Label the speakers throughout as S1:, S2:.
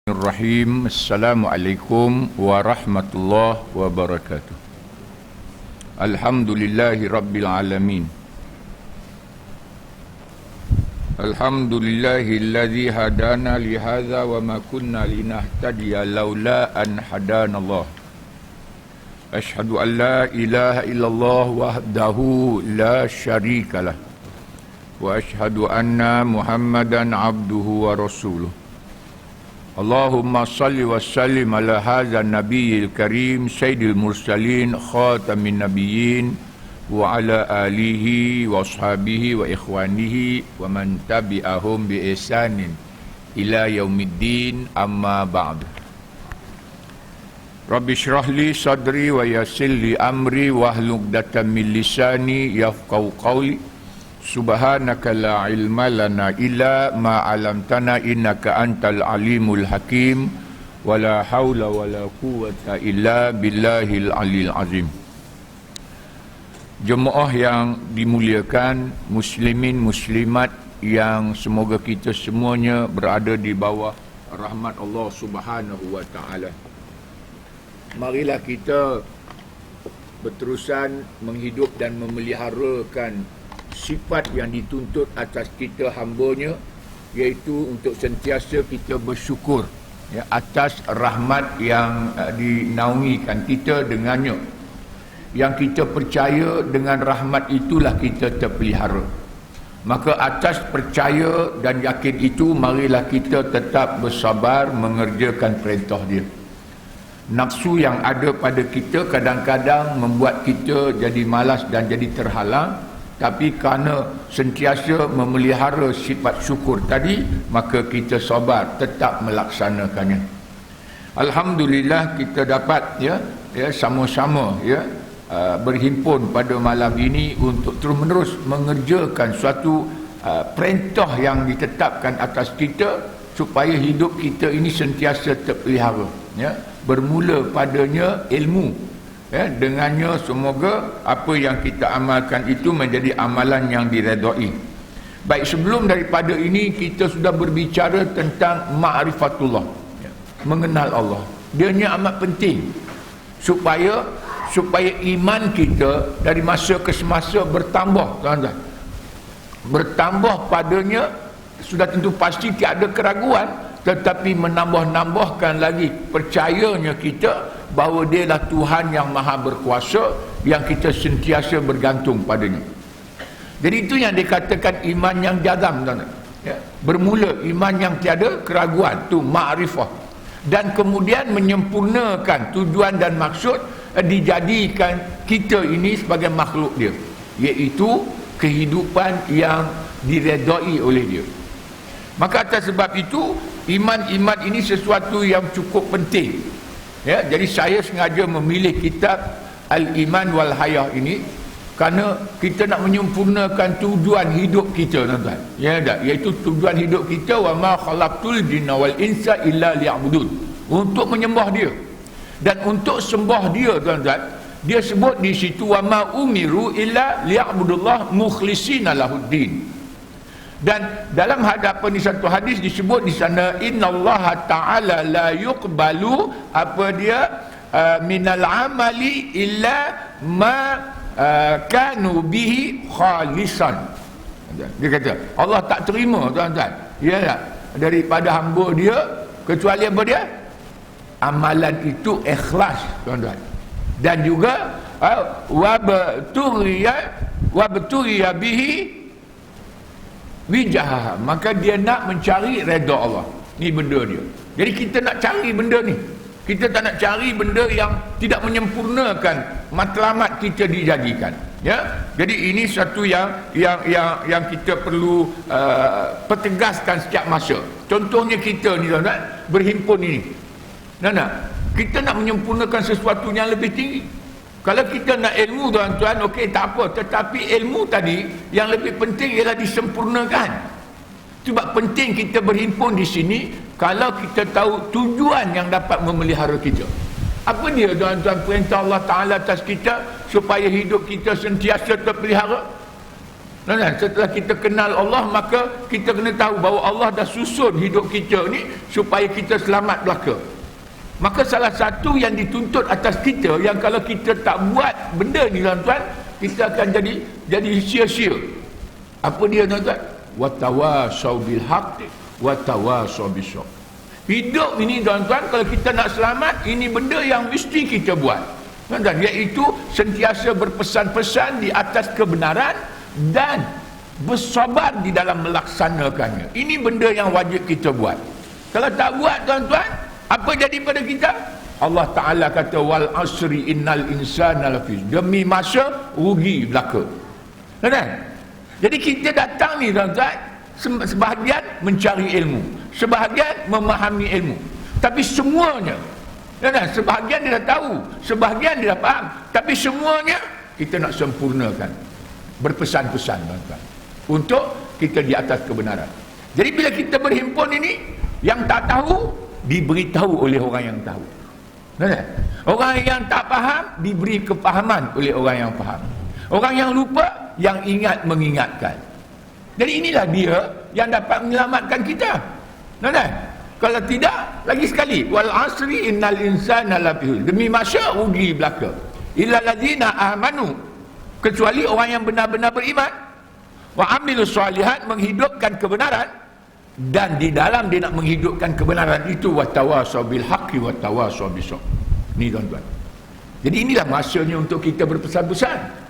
S1: Bismillahirrahmanirrahim. Assalamualaikum warahmatullahi wabarakatuh. Alhamdulillahi rabbil alamin. Alhamdulillahilladzi hadana li hadza wa ma kunna linahtadiya laula an hadanallah. Asyhadu an la ilaha illallah wahdahu la syarikalah. Wa asyhadu anna Muhammadan abduhu wa rasuluh. Allahumma salli wa sallim ala hadha nabiyil karim sayyidil mursalin khatamin nabiyyin wa ala alihi wa ashabihi wa ikhwanihi wa man tabi'ahum bi ihsanin ila yaumiddin, amma ba'd. Rabbi shrah li sadri wa yassir li amri wahlul 'uqdatam min lisani yafqahu qawli. Subhanaka la ilma lana illa ma 'allamtana innaka antal alimul hakim wa la haula wa la quwwata illa billahil aliyil azim. Jemaah yang dimuliakan, muslimin muslimat yang semoga kita semuanya berada di bawah rahmat Allah Subhanahu wa taala. Marilah kita berterusan menghidup dan memeliharakan sifat yang dituntut atas kita hamba-Nya, iaitu untuk sentiasa kita bersyukur atas rahmat yang dinaungikan kita dengannya. Yang kita percaya dengan rahmat itulah kita terpelihara. Maka atas percaya dan yakin itu, marilah kita tetap bersabar mengerjakan perintah Dia. Nafsu yang ada pada kita kadang-kadang membuat kita jadi malas dan jadi terhalang. Tapi kerana sentiasa memelihara sifat syukur tadi, maka kita sabar tetap melaksanakannya. Alhamdulillah kita dapat sama-sama berhimpun pada malam ini untuk terus-menerus mengerjakan suatu perintah yang ditetapkan atas kita supaya hidup kita ini sentiasa terpelihara. Bermula padanya ilmu. Dengannya semoga apa yang kita amalkan itu menjadi amalan yang diredai. Baik, sebelum daripada ini kita sudah berbicara tentang ma'rifatullah, mengenal Allah. Dia ni amat penting supaya iman kita dari masa ke semasa bertambah, tuan-tuan. Bertambah padanya sudah tentu pasti tiada keraguan, tetapi menambah-nambahkan lagi percayanya kita bahawa Dialah Tuhan yang maha berkuasa, yang kita sentiasa bergantung padanya. Jadi itu yang dikatakan iman yang jazam, tuan-tuan. Bermula iman yang tiada keraguan, tu ma'rifah. Dan kemudian menyempurnakan tujuan dan maksud, dijadikan kita ini sebagai makhluk Dia, iaitu kehidupan yang diredai oleh Dia. Maka atas sebab itu, iman ini sesuatu yang cukup penting. Jadi saya sengaja memilih kitab Al-Iman wal Hayah ini kerana kita nak menyempurnakan tujuan hidup kita, tuan-tuan. Iaitu tujuan hidup kita, wa ma khalaqtul jinna wal insa illa liya'budun, untuk menyembah Dia. Dan untuk sembah Dia, tuan-tuan, Dia sebut di situ wa ma umiru illa liya'budullah mukhlishina lahuddin. Dan dalam hadapan di satu hadis disebut di sana, innallaha ta'ala la yuqbalu minal amali illa ma kanu bihi khalisan. Dia kata Allah tak terima, tuan-tuan, daripada hamba Dia kecuali apa dia? Amalan itu ikhlas, tuan-tuan. Dan juga wabturiya bihi wijah, maka dia nak mencari redha Allah. Ni benda dia. Jadi kita nak cari benda ni. Kita tak nak cari benda yang tidak menyempurnakan matlamat kita dijadikan. Jadi ini satu yang kita perlu pertegaskan setiap masa. Contohnya kita ni, tuan-tuan, berhimpun ini. Kita nak menyempurnakan sesuatu yang lebih tinggi. Kalau kita nak ilmu, tuan-tuan, okey, tak apa. Tetapi ilmu tadi yang lebih penting ialah disempurnakan. Sebab penting kita berhimpun di sini kalau kita tahu tujuan yang dapat memelihara kita. Apa dia, tuan-tuan, perintah Allah Ta'ala atas kita supaya hidup kita sentiasa terpelihara? Setelah kita kenal Allah, maka kita kena tahu bahawa Allah dah susun hidup kita ni supaya kita selamat belaka. Maka salah satu yang dituntut atas kita, yang kalau kita tak buat benda ni tuan-tuan, kita akan jadi sia-sia. Apa dia tuan-tuan? Watawasau bil haqq watawasau bis sabr. Hidup ini tuan-tuan, kalau kita nak selamat, ini benda yang mesti kita buat, tuan-tuan, iaitu sentiasa berpesan-pesan di atas kebenaran dan bersabar di dalam melaksanakannya. Ini benda yang wajib kita buat. Kalau tak buat tuan-tuan, apa jadi pada kita? Allah Ta'ala kata wal asri innal insana lafi, demi masa rugi belaka. Kan? Jadi kita datang ni tuan-tuan, sebahagian mencari ilmu, sebahagian memahami ilmu, tapi semuanya, kan? Sebahagian dia dah tahu, sebahagian dia dah faham, tapi semuanya kita nak sempurnakan. Berpesan-pesan tuan-tuan untuk kita di atas kebenaran. Jadi bila kita berhimpun ini, yang tak tahu diberitahu oleh orang yang tahu, orang yang tak faham diberi kefahaman oleh orang yang faham, orang yang lupa yang ingat mengingatkan. Jadi inilah dia yang dapat menyelamatkan kita. Kalau tidak, lagi sekali, wal asri innal insana lafi, demi masa rugi belaka, illal ladzina amanu, kecuali orang yang benar-benar beriman, wa amilus solihat, menghidupkan kebenaran, dan di dalam dia nak menghidupkan kebenaran itu watawasau bil haqqi watawasau bis sabr. Ni tuan-tuan. Jadi inilah masanya untuk kita berpesan-pesan.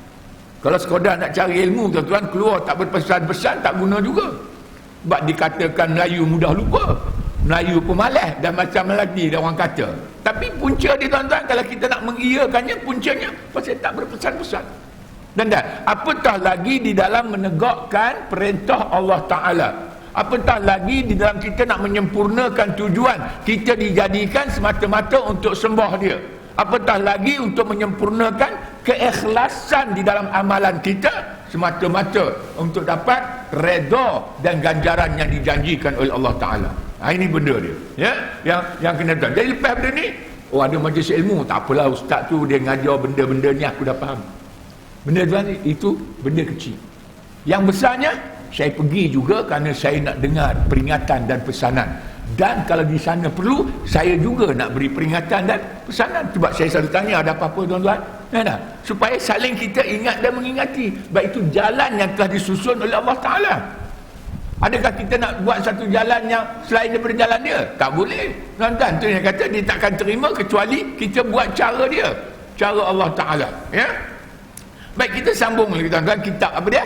S1: Kalau sekadar nak cari ilmu tuan-tuan, keluar tak berpesan-pesan, tak guna juga. Sebab dikatakan Melayu mudah lupa, Melayu pemalas, dan macam lagi dia orang kata. Tapi punca dia tuan-tuan, kalau kita nak mengiyakannya, puncanya pasal tak berpesan-pesan. Dan apatah lagi di dalam menegakkan perintah Allah Ta'ala, apatah lagi di dalam kita nak menyempurnakan tujuan kita dijadikan semata-mata untuk sembah dia, apatah lagi untuk menyempurnakan keikhlasan di dalam amalan kita semata-mata untuk dapat redha dan ganjaran yang dijanjikan oleh Allah Ta'ala. Ini benda dia, ya, yang kena tahu. Jadi lepas benda ni, ada majlis ilmu, tak apalah ustaz tu dia ngajar benda-benda ni aku dah faham. Benda tuan itu benda kecil. Yang besarnya, saya pergi juga kerana saya nak dengar peringatan dan pesanan. Dan kalau di sana perlu, saya juga nak beri peringatan dan pesanan. Sebab saya selalu tanya, ada apa-apa tuan-tuan? Supaya saling kita ingat dan mengingati. Baik itu jalan yang telah disusun oleh Allah Ta'ala. Adakah kita nak buat satu jalan yang selain daripada jalan dia? Tak boleh. Tuan-tuan, tu yang kata dia takkan terima kecuali kita buat cara dia, cara Allah Ta'ala. Ya? Baik, kita sambung lagi tuan-tuan, kitab apa dia?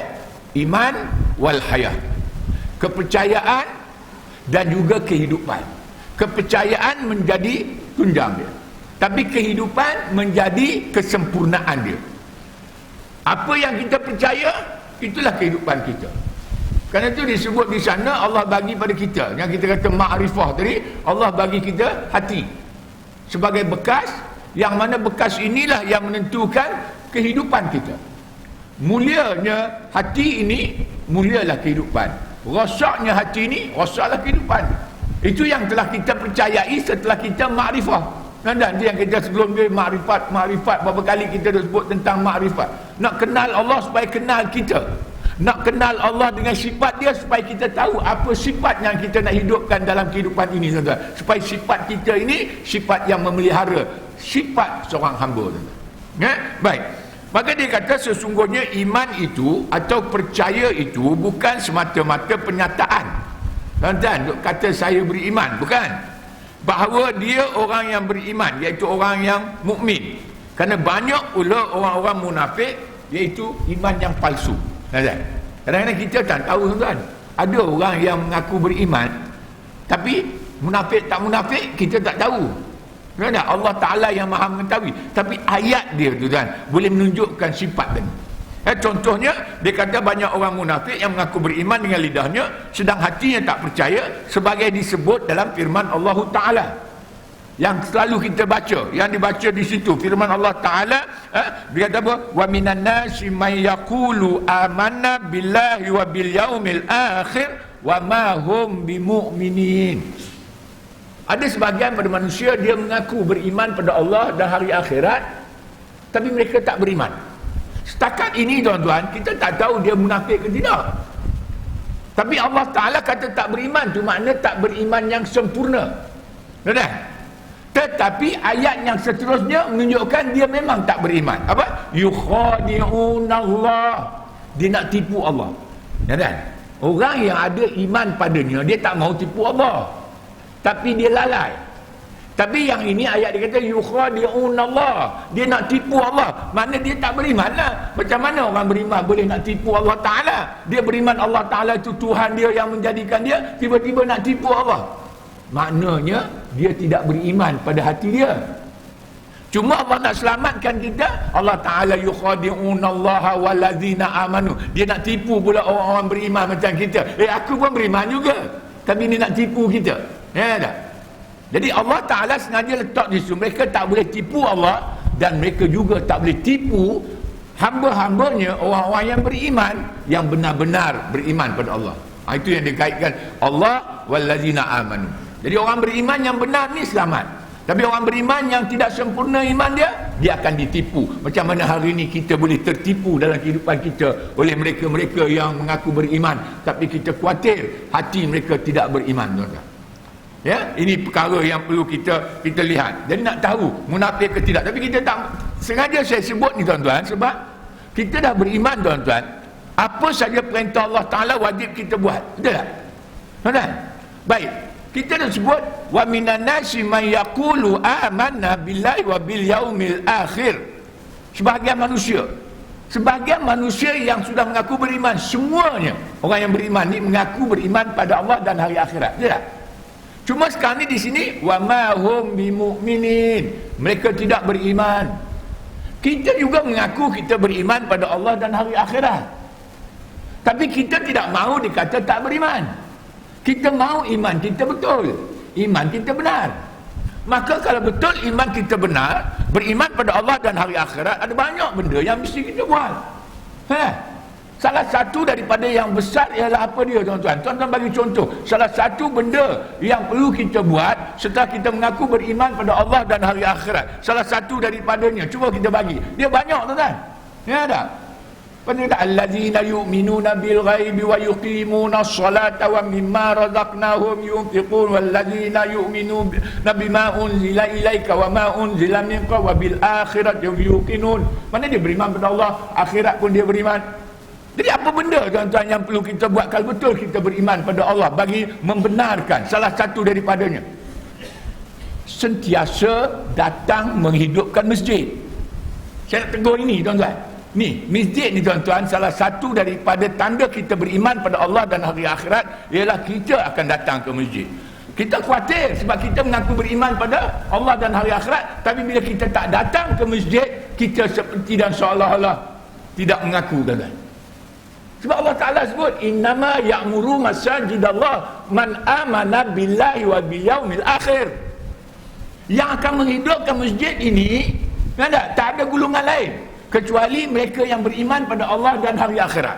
S1: Iman wal Hayah. Kepercayaan dan juga kehidupan. Kepercayaan menjadi tunjang dia, tapi kehidupan menjadi kesempurnaan dia. Apa yang kita percaya, itulah kehidupan kita. Kerana itu disebut di sana, Allah bagi pada kita, yang kita kata ma'rifah tadi, Allah bagi kita hati sebagai bekas, yang mana bekas inilah yang menentukan kehidupan kita. Mulianya hati ini, mulialah kehidupan. Rosaknya hati ini, rosaklah kehidupan. Itu yang telah kita percayai setelah kita makrifah. Dan itu yang kita sebelum dia makrifat, berapa kali kita dah sebut tentang makrifat. Nak kenal Allah supaya kenal kita. Nak kenal Allah dengan sifat dia supaya kita tahu apa sifat yang kita nak hidupkan dalam kehidupan ini, tuan-tuan. Supaya sifat kita ini sifat yang memelihara sifat seorang hamba, tuan-tuan. Ya? Baik. Maka dia kata sesungguhnya iman itu atau percaya itu bukan semata-mata penyataan. Tuan-tuan, kata saya beriman, bukan. Bahawa dia orang yang beriman, iaitu orang yang mukmin. Kerana banyak pula orang-orang munafik, iaitu iman yang palsu. Kadang-kadang kita tak tahu, tuan-tuan. Ada orang yang mengaku beriman, tapi munafik tak munafik kita tak tahu. Allah Ta'ala yang maha mengetahui. Tapi ayat dia, tuan-tuan, boleh menunjukkan sifat tadi. Contohnya, dia kata banyak orang munafik yang mengaku beriman dengan lidahnya, sedang hatinya tak percaya, sebagai disebut dalam firman Allah Ta'ala yang selalu kita baca, yang dibaca di situ firman Allah Ta'ala. Dia kata apa? Wa minan nasi may yaqulu amanna billahi wa bil yaumil akhir wa ma hum bimu'minin. Ada sebahagian pada manusia dia mengaku beriman pada Allah dan hari akhirat, tapi mereka tak beriman. Setakat ini tuan-tuan, kita tak tahu dia munafik ke tidak. Tapi Allah Ta'ala kata tak beriman, tu makna tak beriman yang sempurna. Betul? Tetapi ayat yang seterusnya menunjukkan dia memang tak beriman. Apa? Yukhadi'unallah. Dia nak tipu Allah. Betul? Orang yang ada iman padanya, dia tak mau tipu Allah, tapi dia lalai. Tapi yang ini ayat dia kata yukhadi'unallah, dia nak tipu Allah. Makna dia tak beriman lah. Macam mana orang beriman boleh nak tipu Allah Ta'ala? Dia beriman Allah Ta'ala itu Tuhan dia yang menjadikan dia, tiba-tiba nak tipu Allah. Maknanya dia tidak beriman pada hati dia. Cuma Allah nak selamatkan kita. Allah Ta'ala yukhadi'unallaha waladzina amanu. Dia nak tipu pula orang-orang beriman macam kita. Aku pun beriman juga, tapi dia nak tipu kita. Ya tak? Jadi Allah Ta'ala sengaja letak di situ. Mereka tak boleh tipu Allah, dan mereka juga tak boleh tipu hamba-hambanya, orang-orang yang beriman, yang benar-benar beriman pada Allah. Itu yang dikaitkan Allah wallazina amanu. Jadi orang beriman yang benar ni selamat. Tapi orang beriman yang tidak sempurna iman dia, dia akan ditipu. Macam mana hari ini kita boleh tertipu dalam kehidupan kita oleh mereka-mereka yang mengaku beriman, tapi kita khawatir hati mereka tidak beriman, tuan-tuan. Ya, ini perkara yang perlu kita lihat. Jadi nak tahu munafik ke tidak. Tapi kita tak sengaja saya sebut ni, tuan-tuan, sebab kita dah beriman, tuan-tuan. Apa saja perintah Allah Ta'ala wajib kita buat. Betul tak? Tuan-tuan? Baik. Kita dah sebut wa minan nasi man yaqulu amanna billahi wa bil yaumil akhir. Sebahagian manusia yang sudah mengaku beriman, semuanya orang yang beriman ni mengaku beriman pada Allah dan hari akhirat. Betul tak? Cuma sekarang ni di sini wa ma hum bimu'minin, mereka tidak beriman. Kita juga mengaku kita beriman pada Allah dan hari akhirat, tapi kita tidak mahu dikata tak beriman. Kita mahu iman kita betul, iman kita benar. Maka kalau betul iman kita benar, beriman pada Allah dan hari akhirat, ada banyak benda yang mesti kita buat. Salah satu daripada yang besar ialah apa dia, tuan-tuan? Tuan-tuan bagi contoh. Salah satu benda yang perlu kita buat setelah kita mengaku beriman pada Allah dan hari akhirat, salah satu daripadanya, cuba kita bagi. Dia banyak, tuan-tuan. Ya tak? Pada allazina yu'minuna bil ghaibi wa yuqimuna as-salata wa mimma razaqnahum yunfiqun wallazina yu'minuna bima unzila ilaika wa ma unzila min qabl wa bil akhirati yuqinun. Mana dia beriman pada Allah, akhirat pun dia beriman. Jadi apa benda, tuan-tuan, yang perlu kita buat kalau betul kita beriman pada Allah bagi membenarkan salah satu daripadanya? Sentiasa datang menghidupkan masjid. Saya nak tegur ini, tuan-tuan. Ni, masjid ni, tuan-tuan, salah satu daripada tanda kita beriman pada Allah dan hari akhirat ialah kita akan datang ke masjid. Kita khawatir sebab kita mengaku beriman pada Allah dan hari akhirat, tapi bila kita tak datang ke masjid, kita seperti dan seolah-olah tidak mengaku, tuan-tuan. Sebab Allah Ta'ala sebut innama ya'muru masajidallah man amana billahi wa bil yaumil akhir. Yang akan menghidupkan masjid ini tak ada golongan lain kecuali mereka yang beriman pada Allah dan hari akhirat.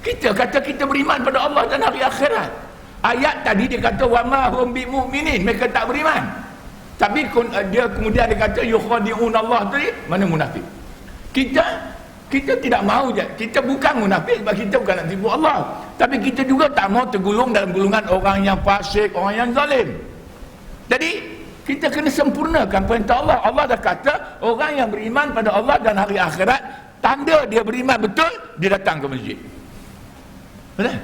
S1: Kita kata kita beriman pada Allah dan hari akhirat. Ayat tadi dia kata wa ma hum bimu'minin, mereka tak beriman. Tapi dia kemudian dia kata yukhadi'unallah, tadi mana munafik. Kita tidak mahu je. Kita bukan munafik sebab kita bukan nak tipu Allah. Tapi kita juga tak mahu tergolong dalam golongan orang yang fasik, orang yang zalim. Jadi kita kena sempurnakan perintah Allah. Allah dah kata orang yang beriman pada Allah dan hari akhirat, tanda dia beriman betul, dia datang ke masjid. Betul?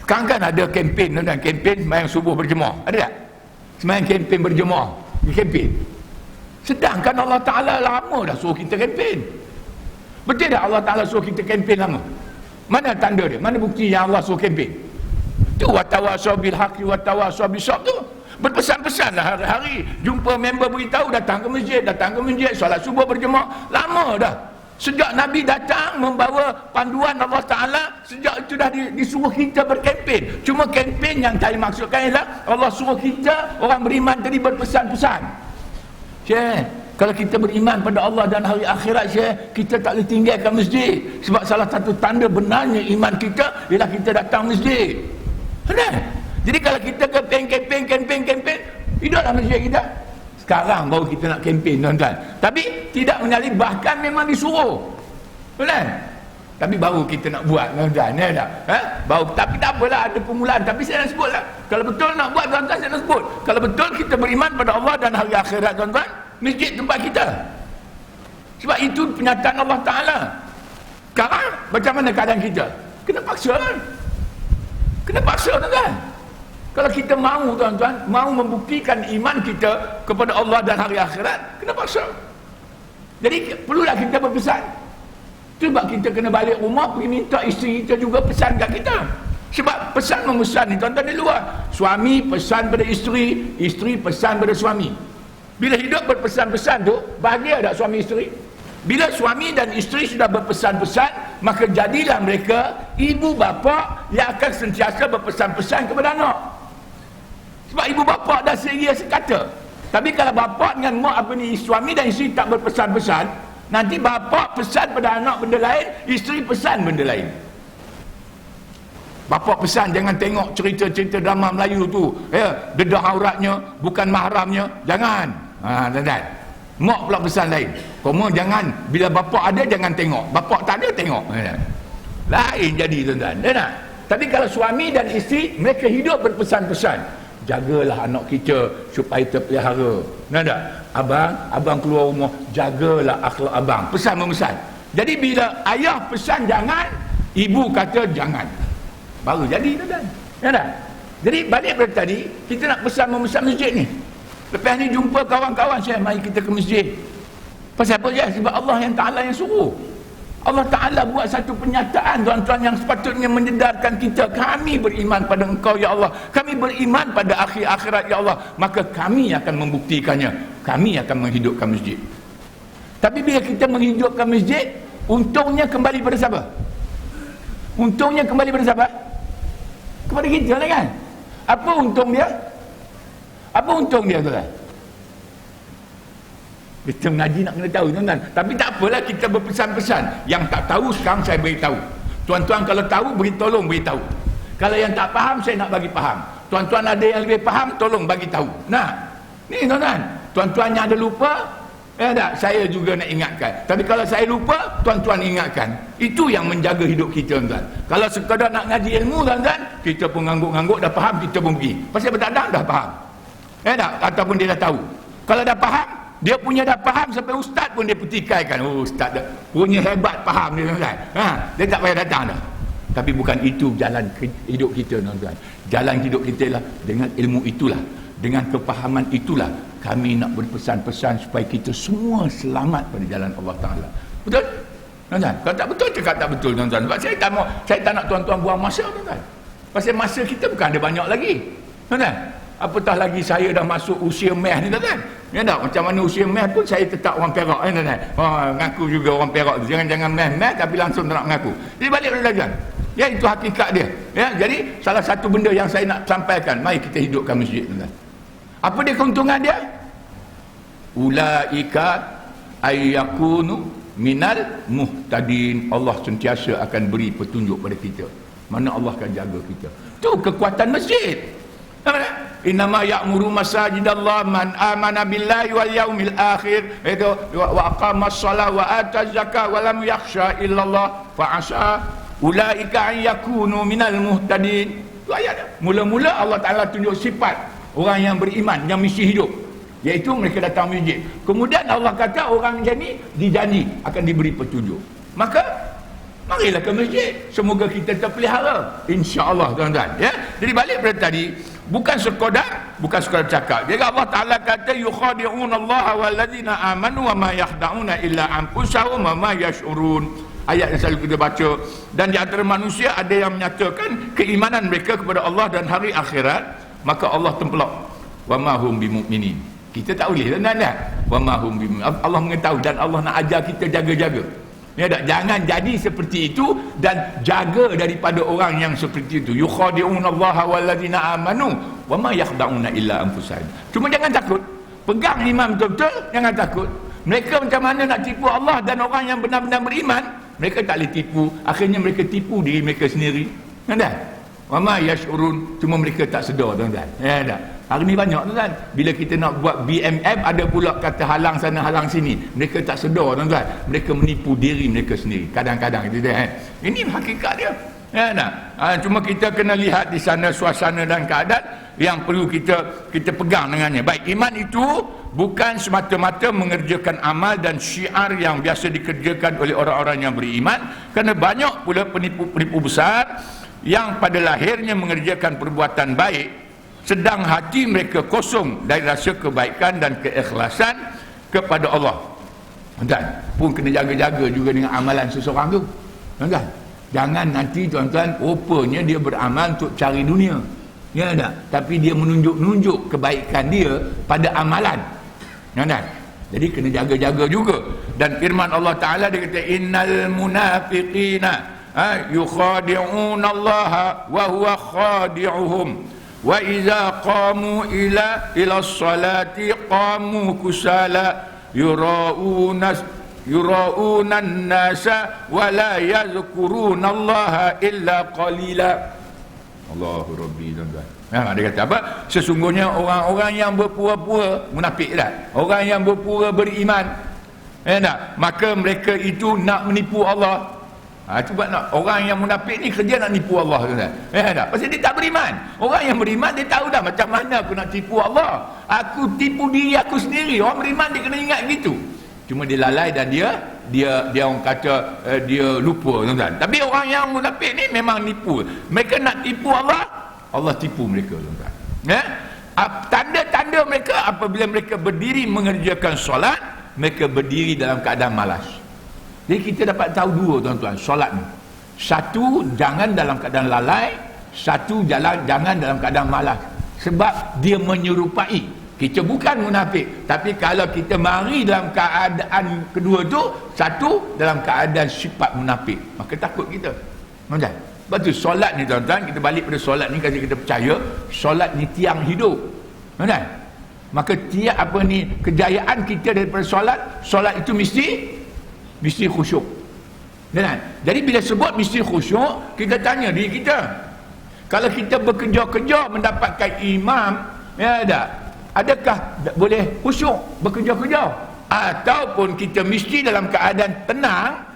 S1: Sekarang kan ada kempen, kempen sembahyang subuh berjemaah. Ada tak? Sembahyang kempen berjemaah. Kempen. Sedangkan Allah Ta'ala lama dah suruh kita kempen. Betul tak Allah Ta'ala suruh kita kempen lama? Mana tanda dia? Mana bukti yang Allah suruh kempen? Tu watawasau bil haqi watawasau bis sabr tu. Berpesan-pesan lah hari-hari. Jumpa member beritahu, datang ke masjid, solat subuh berjemaah. Lama dah. Sejak Nabi datang membawa panduan Allah Ta'ala, sejak itu dah disuruh kita berkempen. Cuma kempen yang saya maksudkan ialah Allah suruh kita, orang beriman tadi, berpesan-pesan. Kalau kita beriman pada Allah dan hari akhirat, kita tak boleh tinggalkan masjid. Sebab salah satu tanda benarnya iman kita ialah kita datang masjid. Benar? Jadi kalau kita kempen, hiduplah masjid kita. Sekarang baru kita nak kempen, tuan-tuan. Tapi tidak menyalih, bahkan memang disuruh. Kan? Tapi baru kita nak buat, tuan-tuan, ya tak? Baru, tapi tak apalah, ada permulaan. Tapi saya nak sebutlah, kalau betul nak buat, tuan-tuan, saya nak sebut. Kalau betul kita beriman pada Allah dan hari akhirat, tuan-tuan, masjid tempat kita. Sebab itu penyataan Allah Ta'ala. Sekarang, macam mana keadaan kita? Kena paksa kan? Kena paksa, tuan-tuan. Kalau kita mahu, tuan-tuan, mahu membuktikan iman kita kepada Allah dan hari akhirat, kena paksa. Jadi perlulah kita berpesan. Sebab kita kena balik rumah, pergi minta isteri kita juga pesan kat kita. Sebab pesan memesan ni, tuan-tuan, di luar. Suami pesan pada isteri, isteri pesan pada suami. Bila hidup berpesan-pesan tu, bahagia tak suami isteri? Bila suami dan isteri sudah berpesan-pesan, maka jadilah mereka ibu bapa yang akan sentiasa berpesan-pesan kepada anak. Sebab ibu bapa dah seria sekata. Tapi kalau bapa dengan mak suami dan isteri tak berpesan-pesan, nanti bapa pesan pada anak benda lain, isteri pesan benda lain. Bapa pesan jangan tengok cerita-cerita drama Melayu tu, dedah auratnya, bukan mahramnya, jangan. Tuan-tuan. Mak pula pesan lain. Koma jangan, bila bapa ada jangan tengok, bapa tak ada tengok. Lain jadi, tuan-tuan. Tak? Tapi kalau suami dan isteri mereka hidup berpesan-pesan, jagalah anak kita supaya terpelihara. Tak? Abang keluar rumah, jagalah akhlak abang. Pesan memesan. Jadi bila ayah pesan jangan, ibu kata jangan. Baru jadi, tuan-tuan. Tak? Jadi balik pada tadi, kita nak pesan memesan masjid ni. Lepas ni jumpa kawan-kawan saya, mari kita ke masjid. Pasal apa je? Sebab Allah yang Ta'ala yang suruh. Allah Ta'ala buat satu penyataan, tuan-tuan, yang sepatutnya menyedarkan kita. Kami beriman pada Engkau, ya Allah. Kami beriman pada akhir akhirat, ya Allah. Maka kami akan membuktikannya. Kami akan menghidupkan masjid. Tapi bila kita menghidupkan masjid, untungnya kembali pada siapa? Untungnya kembali pada siapa? Kepada kita lah kan? Apa untung dia? Apa untung dia, tuan-tuan? Kita mengaji nak kena tahu, tuan-tuan. Tapi tak apalah, kita berpesan-pesan. Yang tak tahu sekarang saya beritahu. Tuan-tuan kalau tahu, tolong beritahu. Kalau yang tak faham, saya nak bagi faham. Tuan-tuan ada yang lebih faham, tolong bagi tahu. Nah, ni tuan-tuan. Tuan-tuan yang ada lupa, tak, saya juga nak ingatkan. Tapi kalau saya lupa, tuan-tuan ingatkan. Itu yang menjaga hidup kita, tuan-tuan. Kalau sekadar nak ngaji ilmu, tuan-tuan, kita pun ngangguk-ngangguk dah faham, kita pun pergi. Pasal berdadak dah faham. Tak? Ataupun dia dah tahu. Kalau dah faham, dia punya dah faham sampai ustaz pun dia petikaikan. Oh, ustaz dah punya hebat faham dia, tuan-tuan. Dia tak payah datang dah. Tapi bukan itu jalan hidup kita, tuan-tuan. Jalan hidup kita lah dengan ilmu itulah, dengan kefahaman itulah kami nak berpesan-pesan supaya kita semua selamat pada jalan Allah Ta'ala. Betul? Tuan-tuan, kalau tak betul, cakap tak betul, tuan-tuan. Sebab saya tak nak tuan-tuan buang masa, tuan-tuan. Pasal masa kita bukan ada banyak lagi, tuan-tuan. Apatah lagi saya dah masuk usia meh ni, tuan-tuan. Ya tak? Macam mana usia meh pun saya tetap orang Perak, tuan-tuan. Ngaku juga orang Perak tu. Jangan meh tapi langsung tak nak mengaku. Jadi balik pada tuan. Ya, itu hakikat dia. Ya, jadi salah satu benda yang saya nak sampaikan, mari kita hidupkan masjid, tuan-tuan. Apa dia keuntungan dia? Ulaika ayyakunu minal muhtadin. Allah sentiasa akan beri petunjuk pada kita. Mana Allah akan jaga kita. Tu kekuatan masjid. Innama ya'muru masajidallah man amana billahi wal yaumil akhir, itu wa aqamas shalah wa ataz zakah wa lam yakhsha illallah fa asa ulaika an yakunu minal muhtadin. Tu ayat dia. Mula-mula Allah Taala tunjuk sifat orang yang beriman, yang mesti hidup, iaitu mereka datang masjid. Kemudian Allah kata orang macam ni dijanji akan diberi petunjuk. Maka marilah ke masjid, semoga kita terpelihara, insya-Allah, tuan-tuan, ya. Jadi balik pada tadi, bukan sekadar cakap. Jadi Allah Taala kata yukhadi'un Allah walladzina amanu wa ma yakhda'una illa anfusahum wa ma yash'urun. Ayat yang selalu kita baca. Dan di antara manusia ada yang menyatakan keimanan mereka kepada Allah dan hari akhirat, maka Allah tempelak wa ma hum bimu'minin. Kita tak boleh, tuan-tuan. Wa ma hum bimu'minin. Allah mengetahui dan Allah nak ajar kita jaga-jaga. Ya tak? Jangan jadi seperti itu dan jaga daripada orang yang seperti itu. Yukhadi'un Allah walladzina amanu wa ma yakhda'una illa anfusahum. Cuma jangan takut. Pegang iman betul-betul, jangan takut. Mereka macam mana nak tipu Allah dan orang yang benar-benar beriman, mereka tak boleh tipu. Akhirnya mereka tipu diri mereka sendiri. Kan tak? Wa ma yash'urun, cuma mereka tak sedar, tuan-tuan. Ya tak? Hari ni banyak tuan-tuan. Bila kita nak buat BMF, ada pula kata halang sana halang sini. Mereka tak sedar tuan-tuan. Mereka menipu diri mereka sendiri. Kadang-kadang kita ini hakikat dia. Ya, cuma kita kena lihat di sana suasana dan keadaan yang perlu kita pegang dengannya. Baik, iman itu bukan semata-mata mengerjakan amal dan syiar yang biasa dikerjakan oleh orang-orang yang beriman, kerana banyak pula penipu-penipu besar yang pada lahirnya mengerjakan perbuatan baik, sedang hati mereka kosong dari rasa kebaikan dan keikhlasan kepada Allah. Tuan-tuan, pun kena jaga-jaga juga dengan amalan seseorang tu. Tuan-tuan, jangan nanti tuan-tuan rupanya dia beramal untuk cari dunia. Ya tak? Tapi dia menunjuk-nunjuk kebaikan dia pada amalan. Tuan-tuan, jadi kena jaga-jaga juga. Dan firman Allah Ta'ala dia kata, innal munafiqina yukhadi'una Allah wa huwa khadi'uhum. Wa idza qamu ila salati qamu kusala yura'una an-nasa wa la yadhkuruna Allah illa qalila. Allahu Rabbi, tuan-tuan. Dia kata apa? Sesungguhnya orang-orang yang berpura-pura munafik tak? Orang yang berpura beriman, maka mereka itu nak menipu Allah. Cuba nak, orang yang munafik ni kerja nak nipu Allah, tuan-tuan. Pasal dia tak beriman. Orang yang beriman dia tahu dah macam mana aku nak tipu Allah. Aku tipu diri aku sendiri. Orang beriman dia kena ingat gitu. Cuma dia lalai dan dia orang kata dia lupa, tuan-tuan. Tapi orang yang munafik ni memang nipu. Mereka nak tipu Allah, Allah tipu mereka, tuan-tuan. Tanda-tanda mereka apabila mereka berdiri mengerjakan solat, mereka berdiri dalam keadaan malas. Jadi kita dapat tahu dua, tuan-tuan, solat ni. Satu, jangan dalam keadaan lalai. Satu, jangan dalam keadaan malas. Sebab dia menyerupai. Kita bukan munafik, tapi kalau kita mari dalam keadaan kedua tu, satu dalam keadaan sifat munafik, maka takut kita. Tuan-tuan, sebab tu solat ni, tuan-tuan, kita balik pada solat ni, kerana kita percaya solat ni tiang hidup. Tuan-tuan, maka kejayaan kita daripada solat itu mesti khusyuk. Jadi bila sebut mesti khusyuk, kita tanya diri kita, kalau kita bekerja-kerja mendapatkan imam, adakah boleh khusyuk bekerja-kerja? Ataupun kita mesti dalam keadaan tenang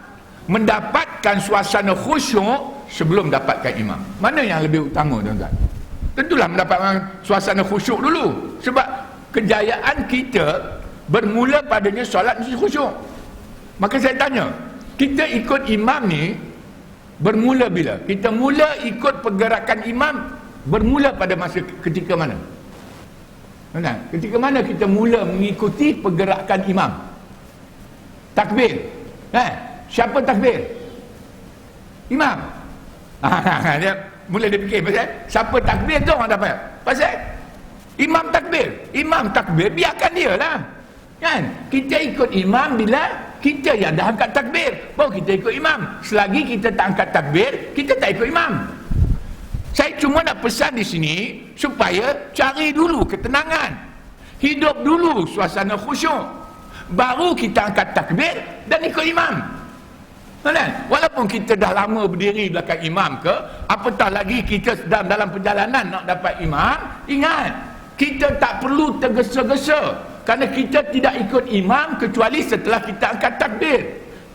S1: mendapatkan suasana khusyuk sebelum dapatkan imam? Mana yang lebih utama, tuan-tuan? Tentulah mendapatkan suasana khusyuk dulu. Sebab kejayaan kita bermula padanya solat mesti khusyuk. Maka saya tanya, kita ikut imam ni bermula bila? Kita mula ikut pergerakan imam bermula pada masa ketika mana? Ketika mana kita mula mengikuti pergerakan imam? Takbir. Siapa takbir? Imam. Dia mula dia fikir pasal siapa takbir tu orang dapat. Pasal imam takbir. Imam takbir, biarkan dia lah. Kan? Kita ikut imam bila kita yang dah angkat takbir, baru kita ikut imam. Selagi kita tak angkat takbir, kita tak ikut imam. Saya cuma nak pesan di sini supaya cari dulu ketenangan, hidup dulu suasana khusyuk, baru kita angkat takbir dan ikut imam. Walaupun kita dah lama berdiri belakang imam ke, apatah lagi kita sedang dalam perjalanan nak dapat imam, ingat, kita tak perlu tergesa-gesa, kerana kita tidak ikut imam kecuali setelah kita angkat takbir.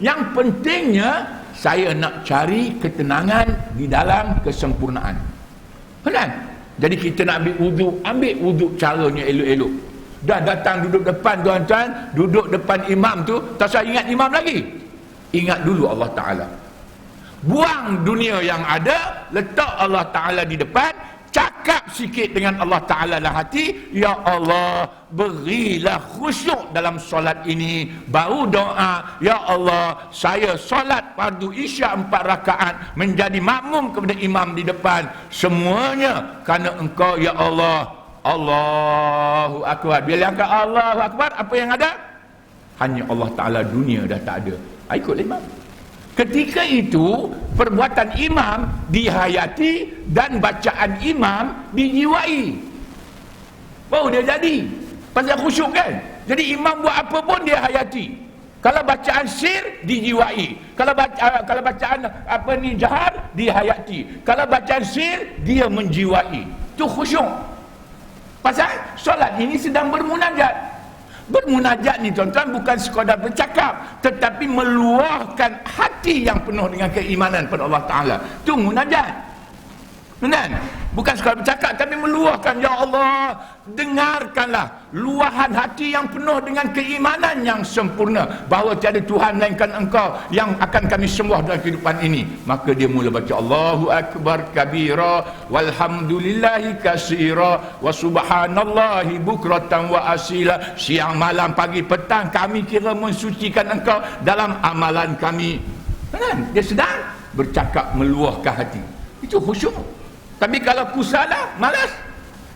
S1: Yang pentingnya saya nak cari ketenangan di dalam kesempurnaan. Kan? Jadi kita nak ambil wuduk caranya elok-elok. Dah datang duduk depan, tuan-tuan, duduk depan imam tu, tak usah ingat imam lagi. Ingat dulu Allah Ta'ala. Buang dunia yang ada, letak Allah Ta'ala di depan, cakap sikit dengan Allah Ta'ala dalam hati, ya Allah, berilah khusyuk dalam solat ini. Baru doa, ya Allah, saya solat fardu isya 4 rakaat menjadi makmum kepada imam di depan, semuanya kerana Engkau ya Allah. Allahu Akbar. Bila angkat Allahu Akbar, apa yang ada? Hanya Allah Ta'ala, dunia dah tak ada. Ikut imam. Ketika itu perbuatan imam dihayati dan bacaan imam dijiwai, baru dia jadi. Pasal khusyuk kan. Jadi imam buat apa pun dia hayati. Kalau bacaan sir dijiwai, kalau bacaan jahar dihayati, kalau bacaan sir dia menjiwai. Itu khusyuk. Pasal solat ini sedang bermunajat. Bermunajat ni tuan-tuan bukan sekadar bercakap, tetapi meluahkan hati yang penuh dengan keimanan pada Allah Ta'ala. Itu munajat. Benar? Bukan sekadar bercakap, tapi meluahkan. Ya Allah, dengarkanlah luahan hati yang penuh dengan keimanan yang sempurna bahawa tiada Tuhan melainkan Engkau yang akan kami sembah dalam kehidupan ini. Maka dia mula baca Allahu Akbar kabira walhamdulillahi kasira wa subhanallahi bukratan wa asila. Siang, malam, pagi, petang kami kira mensucikan Engkau dalam amalan kami. Benar? Dia sedang bercakap meluahkan hati. Itu khusyuk. Tapi kalau kusala, malas.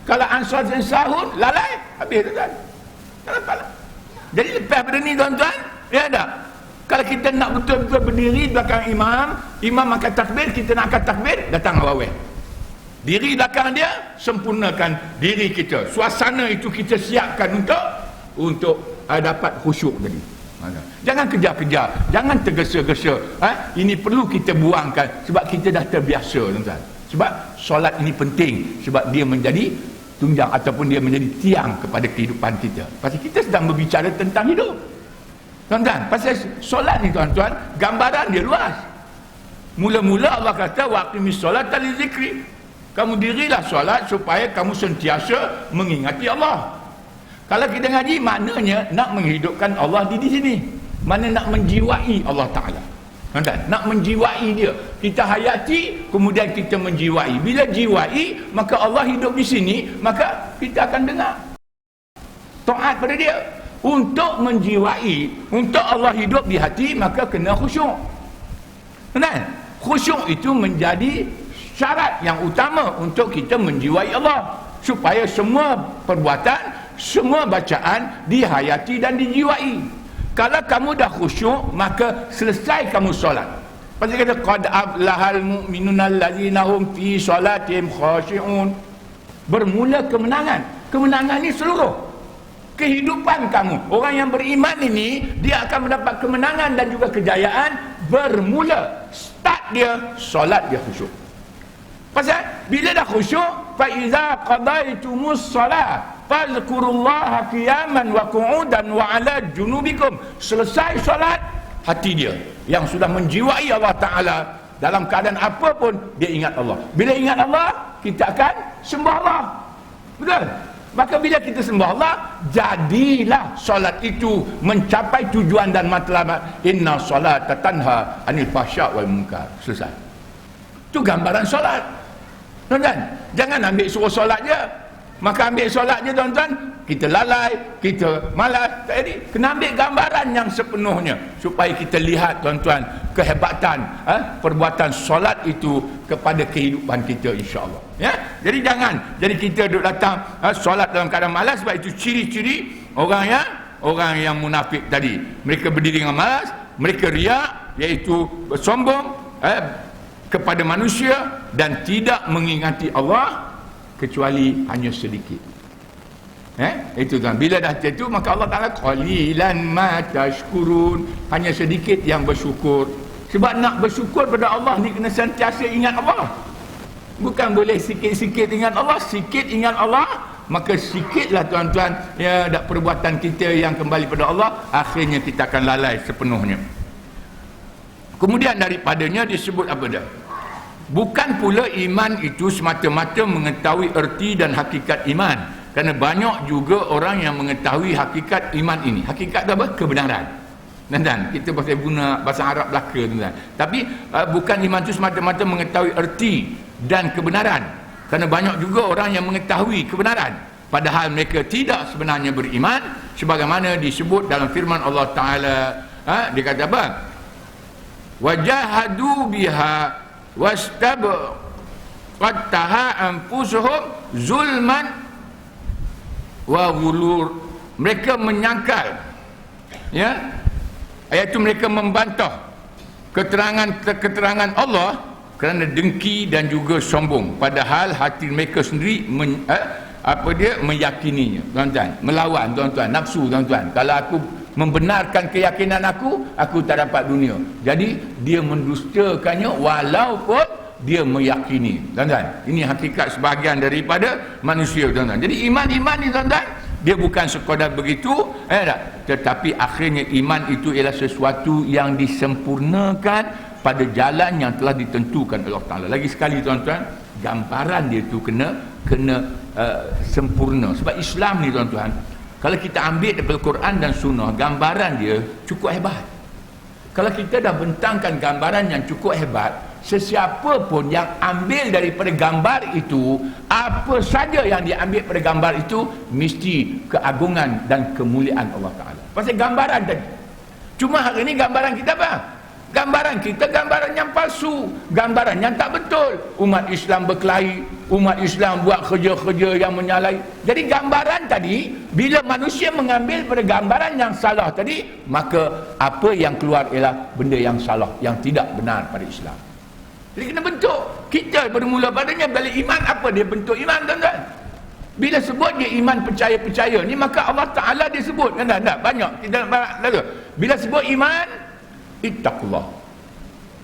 S1: Kalau ansar dan sahur, lalai. Habis tuan-tuan. Jadi lepas pada ni tuan-tuan, ya tak? Kalau kita nak betul-betul berdiri belakang imam, imam akan takbir, kita nak akan takbir, datang awal. Diri belakang dia, sempurnakan diri kita. Suasana itu kita siapkan untuk dapat khusyuk tadi. Jangan kejar-kejar, jangan tergesa-gesa. Ini perlu kita buangkan sebab kita dah terbiasa tuan-tuan. Sebab solat ini penting, sebab dia menjadi tunjang ataupun dia menjadi tiang kepada kehidupan kita. Pasal kita sedang berbicara tentang hidup, tuan-tuan. Pasal solat ni tuan-tuan, gambaran dia luas. Mula-mula Allah kata waqimis solata li zikri. Kamu dirilah solat supaya kamu sentiasa mengingati Allah. Kalau kita ngaji, maknanya nak menghidupkan Allah di sini. Mana nak menjiwai Allah Ta'ala. Nak menjiwai dia. Kita hayati, kemudian kita menjiwai. Bila jiwai, maka Allah hidup di sini, maka kita akan dengar taat pada dia. Untuk menjiwai, untuk Allah hidup di hati, maka kena khusyuk. Khusyuk itu menjadi syarat yang utama untuk kita menjiwai Allah, supaya semua perbuatan, semua bacaan dihayati dan dijiwai. Kalau kamu dah khusyuk, maka selesai kamu solat. Pasal kata qad aflahal mu'minuna allazina hum fi salatihim khashi'un. Bermula kemenangan. Kemenangan ni seluruh kehidupan kamu. Orang yang beriman ini, dia akan mendapat kemenangan dan juga kejayaan bermula. Start dia, solat dia khusyuk. Pasal bila dah khusyuk, fa iza qadaitumus salat fazkurullaha qiyaman wa qu'udan wa ala junubikum. Selesai solat, hati dia yang sudah menjiwai Allah Ta'ala, dalam keadaan apa pun dia ingat Allah. Bila ingat Allah, kita akan sembah Allah. Betul? Maka bila kita sembah Allah, jadilah solat itu mencapai tujuan dan matlamat. Inna salata tanha anil fahsya' wal munkar. Selesai. Itu gambaran solat. Tuan-tuan, jangan ambil suruh solat je. Maka ambil solat je tuan-tuan, kita lalai, kita malas. Jadi kena ambil gambaran yang sepenuhnya supaya kita lihat tuan-tuan kehebatan perbuatan solat itu kepada kehidupan kita, insya-Allah. Ya, jadi jangan. Jadi kita duduk datang solat dalam keadaan malas, sebab itu ciri-ciri orang yang munafik tadi. Mereka berdiri dengan malas, mereka riak, iaitu sombong kepada manusia dan tidak mengingati Allah kecuali hanya sedikit. Itu kan. Bila dah itu, maka Allah Ta'ala qalilan ma tashkurun, hanya sedikit yang bersyukur. Sebab nak bersyukur pada Allah ni kena sentiasa ingat Allah. Bukan boleh sikit-sikit ingat Allah, sikit ingat Allah, maka sikitlah tuan-tuan perbuatan kita yang kembali pada Allah, akhirnya kita akan lalai sepenuhnya. Kemudian daripadanya disebut apa dah? Bukan pula iman itu semata-mata mengetahui erti dan hakikat iman. Kerana banyak juga orang yang mengetahui hakikat iman ini. Hakikat apa? Kebenaran. Dan kita pasal guna bahasa Arab belaka. Tapi bukan iman itu semata-mata mengetahui erti dan kebenaran. Kerana banyak juga orang yang mengetahui kebenaran, padahal mereka tidak sebenarnya beriman. Sebagaimana disebut dalam firman Allah Ta'ala. Dia kata apa? Wajahadu biha wastabqattaha anfusuhum zulman wa ghulur. Mereka menyangkal, iaitu mereka membantah keterangan Allah kerana dengki dan juga sombong, padahal hati mereka sendiri meyakininya. Tuan-tuan, melawan tuan-tuan nafsu. Tuan-tuan, kalau aku membenarkan keyakinan aku tak dapat dunia. Jadi dia mendustakannya dia meyakini. Tuan-tuan, ini hakikat sebahagian daripada manusia, tuan-tuan. Jadi iman-iman ni, tuan-tuan, dia bukan sekadar begitu, tetapi akhirnya iman itu ialah sesuatu yang disempurnakan pada jalan yang telah ditentukan oleh Allah Ta'ala. Lagi sekali, tuan-tuan, gambaran dia tu kena sempurna. Sebab Islam ni, tuan-tuan, kalau kita ambil daripada Quran dan Sunnah, gambaran dia cukup hebat. Kalau kita dah bentangkan gambaran yang cukup hebat, sesiapa pun yang ambil daripada gambar itu, apa saja yang dia ambil pada gambar itu, mesti keagungan dan kemuliaan Allah Ta'ala. Pasal gambaran tadi. Cuma hari ini gambaran kita apa? Gambaran kita gambaran yang palsu, gambaran yang tak betul. Umat Islam berkelahi, umat Islam buat kerja-kerja yang menyalahi. Jadi gambaran tadi, bila manusia mengambil pada gambaran yang salah tadi, maka apa yang keluar ialah benda yang salah, yang tidak benar pada Islam. Jadi kena bentuk. Kita bermula padanya balik iman, apa dia bentuk iman, tuan-tuan? Bila sebut dia iman percaya-percaya ni, maka Allah Ta'ala dia sebut, kan tak? Banyak kita nak. Bila sebut iman, ittaqullah.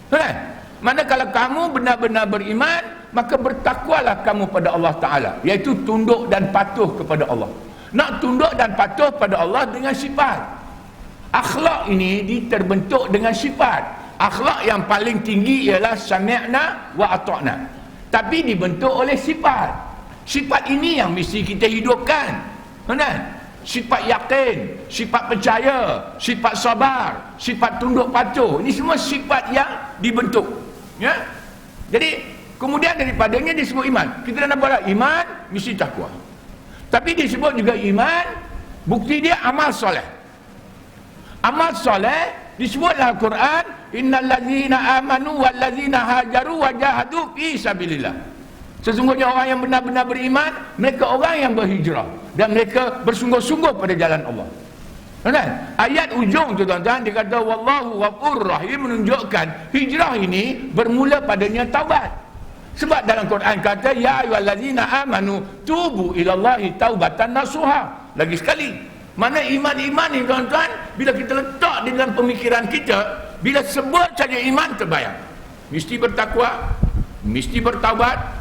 S1: Kan? Mana kalau kamu benar-benar beriman, maka bertakwalah kamu pada Allah Ta'ala, iaitu tunduk dan patuh kepada Allah. Nak tunduk dan patuh pada Allah dengan sifat. Akhlak ini terbentuk dengan sifat. Akhlak yang paling tinggi ialah sami'na wa ata'na, tapi dibentuk oleh sifat. Sifat ini yang mesti kita hidupkan. Kan? Sifat yakin, sifat percaya, sifat sabar, sifat tunduk patuh. Ini semua sifat yang dibentuk. Ya? Jadi kemudian daripadanya disebut iman. Kita dah nampak iman mesti takwa. Tapi disebut juga iman, bukti dia amal soleh. Amal soleh disebut dalam Quran, innal ladzina amanu wal ladzina hajaru wa jahadu fi sabilillah. Sesungguhnya orang yang benar-benar beriman, mereka orang yang berhijrah dan mereka bersungguh-sungguh pada jalan Allah. Kan? Ayat ujung tu, tuan-tuan, dia kata wallahu ghafurur rahim, menunjukkan hijrah ini bermula padanya taubat. Sebab dalam Quran kata ya ayyuhallazina amanu tubu ilallahi taubatan nasuha. Lagi sekali, mana iman-iman ni, tuan-tuan, bila kita letak di dalam pemikiran kita, bila sebut saja iman terbayang, mesti bertakwa, mesti bertaubat,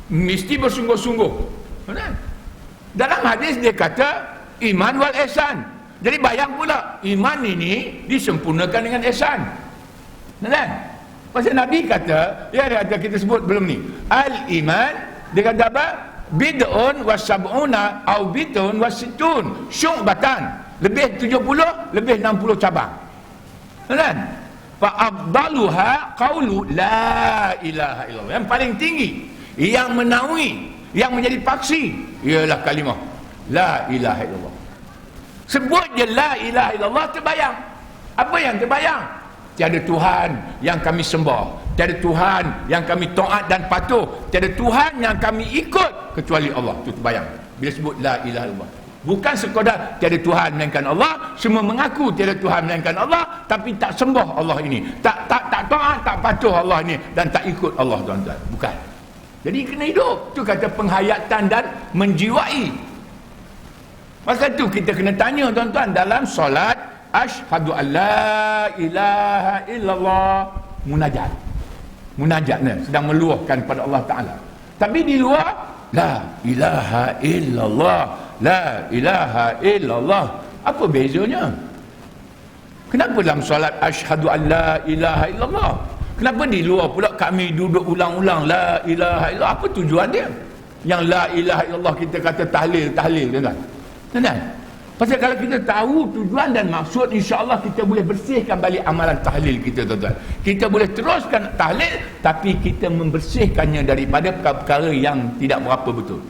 S1: mesti bersungguh-sungguh. Dalam hadis dia kata iman wal ihsan. Jadi bayang pula, iman ini disempurnakan dengan ihsan. Kan? Pasal Nabi kata, ya ada kita sebut belum ni, al-iman, dia kata apa? Bid'un wa sab'una au bid'un wa sittun syu'batan. Lebih 70, lebih 60 cabang. Kan? Fa afdaluha qaulu la ilaha illallah. Yang paling tinggi, yang menaungi, yang menjadi paksi, ialah kalimah la ilaha illallah. Sebut je la ilaha illallah, terbayang. Apa yang terbayang? Tiada Tuhan yang kami sembah, tiada Tuhan yang kami taat dan patuh, tiada Tuhan yang kami ikut kecuali Allah. Itu terbayang bila sebut la ilaha illallah. Bukan sekadar tiada Tuhan melainkan Allah, semua mengaku tiada Tuhan melainkan Allah, tapi tak sembah Allah ini, tak taat, tak patuh Allah ini, dan tak ikut Allah, tuan-tuan. Bukan. Jadi kena hidup. Itu kata penghayatan dan menjiwai. Pasal tu kita kena tanya, tuan-tuan, dalam solat asyhadu an la ilaha illallah, munajat. Munajatnya sedang meluahkan pada Allah Ta'ala. Tapi di luar la ilaha illallah, la ilaha illallah. Apa bezanya? Kenapa dalam solat asyhadu an la ilaha illallah, kenapa di luar pula kami duduk ulang-ulang la ilaha illallah? Apa tujuan dia? Yang la ilaha illallah kita kata tahlil, tuan-tuan. Tuan-tuan, pasal kalau kita tahu tujuan dan maksud, insya-Allah kita boleh bersihkan balik amalan tahlil kita, tuan-tuan. Kita boleh teruskan tahlil, tapi kita membersihkannya daripada perkara yang tidak berapa betul.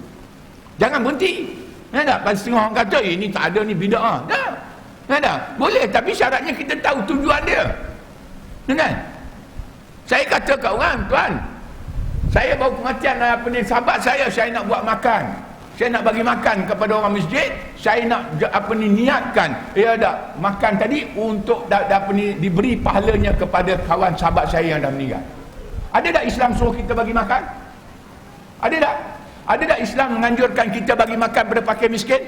S1: Jangan berhenti. Tak? Pasal setengah orang kata ini tak ada, ni bid'ah. Tak? Boleh, tapi syaratnya kita tahu tujuan dia. Tuan-tuan, saya kata kat orang, tuan, saya baru kematian sahabat saya nak buat makan. Saya nak bagi makan kepada orang masjid, saya nak niatkan makan tadi untuk diberi pahalanya kepada kawan sahabat saya yang dah meninggal. Ada tak Islam suruh kita bagi makan? Ada tak? Ada tak Islam menganjurkan kita bagi makan pada fakir miskin?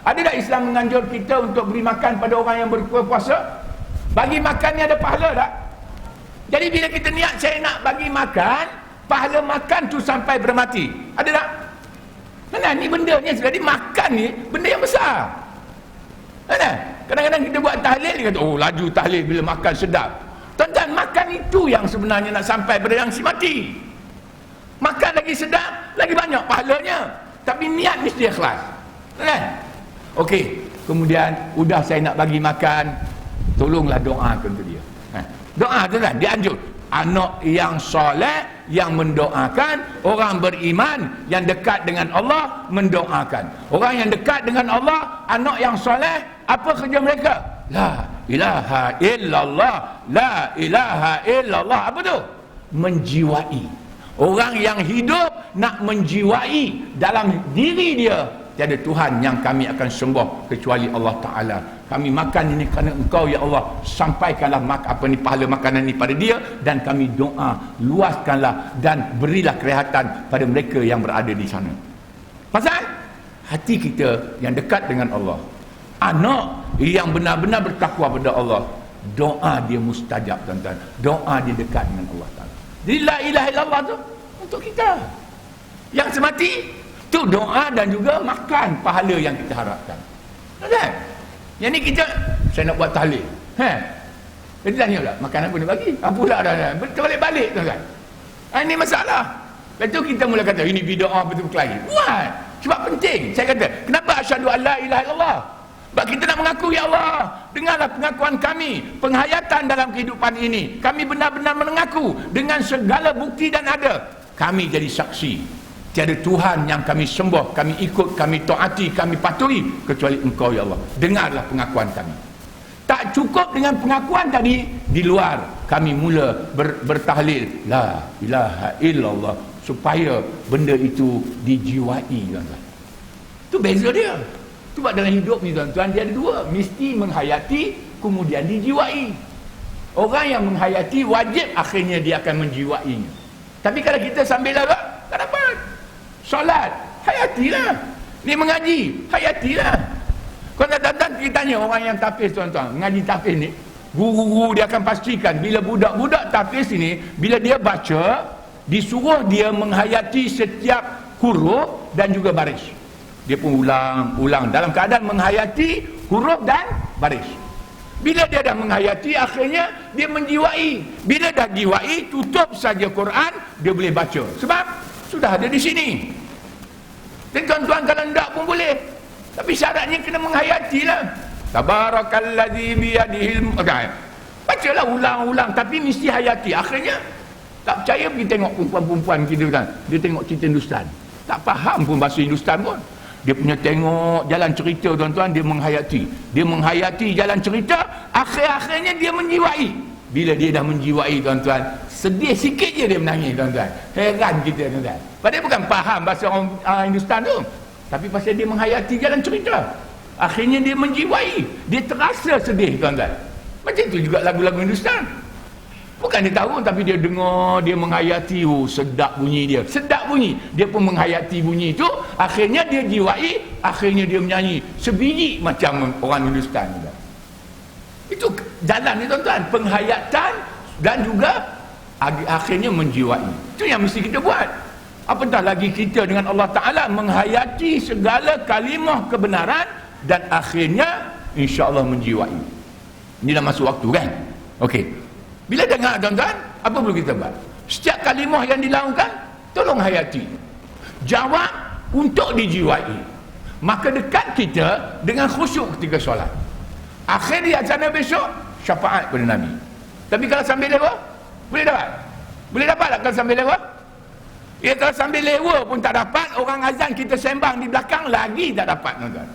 S1: Ada tak Islam menganjur kita untuk beri makan pada orang yang berpuasa? Bagi makan ni ada pahala tak? Jadi bila kita niat saya nak bagi makan, pahala makan tu sampai bermati. Ada tak? Mana ni benda ni jadi makan ni benda yang besar. Mana? Kadang-kadang kita buat tahlil, dia kata, oh laju tahlil bila makan sedap. Tuan-tuan, makan itu yang sebenarnya nak sampai pada yang si mati. Makan lagi sedap, lagi banyak pahalanya. Tapi niat mesti ikhlas. Kan? Okey, kemudian udah saya nak bagi makan, tolonglah doakan tu dia. Doa tu kan, dia anjur. Anak yang soleh, yang mendoakan. Orang beriman, yang dekat dengan Allah, mendoakan. Orang yang dekat dengan Allah, anak yang soleh, apa kerja mereka? La ilaha illallah, la ilaha illallah. Apa tu? Menjiwai. Orang yang hidup nak menjiwai dalam diri dia, tiada Tuhan yang kami akan sembah kecuali Allah Ta'ala. Kami makan ini kerana Engkau ya Allah, sampaikanlah pahala makanan ini pada dia, dan kami doa luaskanlah dan berilah kerehatan pada mereka yang berada di sana. Pasal hati kita yang dekat dengan Allah, anak yang benar-benar bertakwa pada Allah, doa dia mustajab tuan-tuan. Doa dia dekat dengan Allah Ta'ala. Jadi la ilaha illallah tu untuk kita yang semati tu, doa dan juga makan pahala yang kita harapkan. Kan? Yang ni kita, saya nak buat tahlil. Jadi tanya pula, makan apa nak bagi? Apa pula dah. Terbalik-balik tuan-tuan. Ini masalah. Lepas tu kita mula kata, ini bid'ah betul kelahi. Buat. Sebab penting. Saya kata, kenapa asyhadu an la ilaha illallah? Sebab kita nak mengaku, ya Allah, dengarlah pengakuan kami, penghayatan dalam kehidupan ini. Kami benar-benar mengaku dengan segala bukti dan ada. Kami jadi saksi. Tiada Tuhan yang kami sembah, kami ikut, kami taati, kami patuhi kecuali Engkau ya Allah. Dengarlah pengakuan kami. Tak cukup dengan pengakuan tadi, di luar kami mula bertahlil la ilaha illallah, supaya benda itu dijiwai tuan-tuan. Itu beza dia. Sebab dalam hidup ni tuan-tuan, dia ada dua, mesti menghayati kemudian dijiwai. Orang yang menghayati wajib akhirnya dia akan menjiwainya. Tapi kalau kita sambil apa? Tak dapat. Solat, hayatilah. Ni mengaji, hayatilah. Kalau tuan-tuan kita tanya orang yang tahfiz tuan-tuan, mengaji tahfiz ni, guru-guru dia akan pastikan bila budak-budak tahfiz ini, bila dia baca, disuruh dia menghayati setiap huruf dan juga baris. Dia pun ulang dalam keadaan menghayati huruf dan baris. Bila dia dah menghayati, akhirnya dia menjiwai. Bila dah jiwai, tutup saja Quran, dia boleh baca. Sebab sudah ada di sini. Dan tuan-tuan kalau tidak pun boleh. Tapi syaratnya kena menghayatilah. Tabarakalladzi biyadihil mulk. Bacalah ulang-ulang, tapi mesti hayati. Akhirnya tak percaya pergi tengok perempuan-perempuan kita kan. Dia tengok cerita Hindustan. Tak faham pun bahasa Hindustan pun. Dia punya tengok jalan cerita tuan-tuan, dia menghayati. Dia menghayati jalan cerita, akhir-akhirnya dia menjiwai. Bila dia dah menjiwai tuan-tuan, sedih sikit je dia menangis tuan-tuan. Heran kita tuan-tuan. Padahal bukan faham bahasa orang Hindustan tu, tapi pasal dia menghayati jalan cerita, akhirnya dia menjiwai. Dia terasa sedih tuan-tuan. Macam tu juga lagu-lagu Hindustan. Bukan dia tahu, tapi dia dengar, dia menghayati. Oh, sedap bunyi dia. Sedap bunyi. Dia pun menghayati bunyi itu. Akhirnya dia jiwai. Akhirnya dia menyanyi. Sebiji macam orang Hindustan. Itu jalan ni tuan-tuan. Penghayatan dan juga akhirnya menjiwai. Itu yang mesti kita buat. Apatah lagi kita dengan Allah Ta'ala menghayati segala kalimah kebenaran dan akhirnya insya-Allah menjiwai. Ini dah masuk waktu kan? Okey. Bila dengar tuan-tuan, apa perlu kita buat? Setiap kalimah yang dilakukan, tolong hayati. Jawab untuk dijiwai. Maka dekat kita dengan khusyuk ketika solat. Akhir di acara besok, syafaat pada Nabi. Tapi kalau sambil lewa, boleh dapat? Boleh dapat tak kalau sambil lewa? Ya, kalau sambil lewa pun tak dapat, orang azan kita sembang di belakang lagi tak dapat tuan-tuan.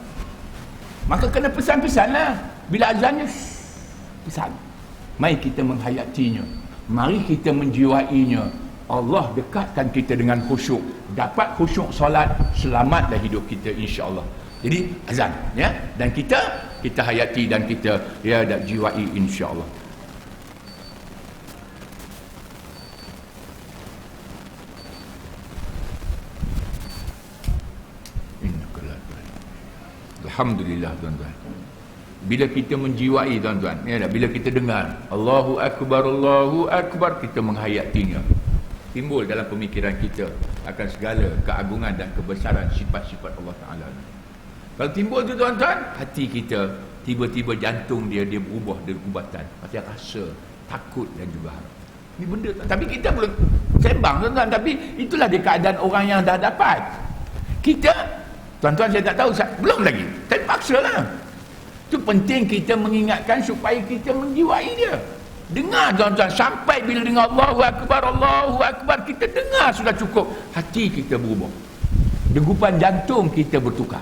S1: Maka kena pesan-pesanlah. Bila azannya, pesan. Mari kita menghayatinya, mari kita menjiwainya. Allah dekatkan kita dengan khusyuk. Dapat khusyuk solat, selamatlah hidup kita insya-Allah. Jadi azan ya, dan kita hayati dan kita dah jiwai insya-Allah. Alhamdulillah tuan-tuan. Bila kita menjiwai tuan-tuan, ya, bila kita dengar Allahu Akbar, kita menghayatinya. timbul dalam pemikiran kita akan segala keagungan dan kebesaran sifat-sifat Allah Ta'ala. Kalau timbul tu tuan-tuan, hati kita tiba-tiba jantung dia berubah dengan ubatan. Macam rasa takut dan juga harap. Ini benda, tapi kita belum sembang tuan-tuan. Tapi itulah dia keadaan orang yang dah dapat. Kita, tuan-tuan saya tak tahu, belum lagi. Tapi paksalah. Itu penting kita mengingatkan supaya kita menjiwai dia. Dengar tuan-tuan, sampai bila dengar Allahu Akbar, kita dengar sudah cukup. Hati kita berubah. Degupan jantung kita bertukar.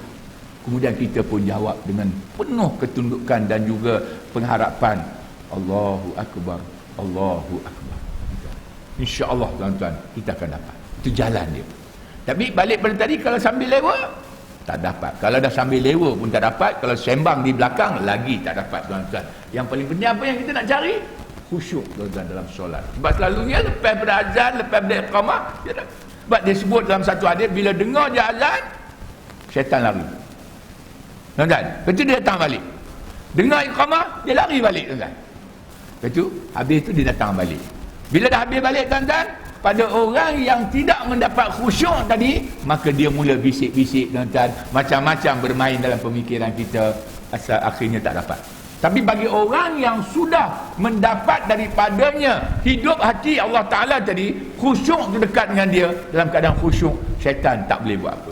S1: Kemudian kita pun jawab dengan penuh ketundukan dan juga pengharapan. Allahu Akbar, Allahu Akbar. InsyaAllah tuan-tuan, kita akan dapat. Itu jalan dia. Tapi balik pada tadi, kalau sambil lewa, tak dapat. Kalau dah sambil lewa pun tak dapat. Kalau sembang di belakang, lagi tak dapat tuan-tuan. Yang paling penting apa yang kita nak cari? Khusyuk tuan-tuan dalam solat. Sebab selalunya lepas berazan, lepas beriqamah, sebab dia sebut dalam satu hadis, bila dengar je azan, syaitan lari. Tuan-tuan, lepas tu dia datang balik. Dengar iqamah, dia lari balik tuan-tuan. Lepas tu, habis tu dia datang balik. Bila dah habis balik tuan-tuan, pada orang yang tidak mendapat khusyuk tadi, maka dia mula bisik-bisik tuan-tuan, macam-macam bermain dalam pemikiran kita, asal akhirnya tak dapat. Tapi bagi orang yang sudah mendapat daripadanya hidup hati Allah Ta'ala tadi, khusyuk tu dekat dengan dia, dalam keadaan khusyuk, syaitan tak boleh buat apa.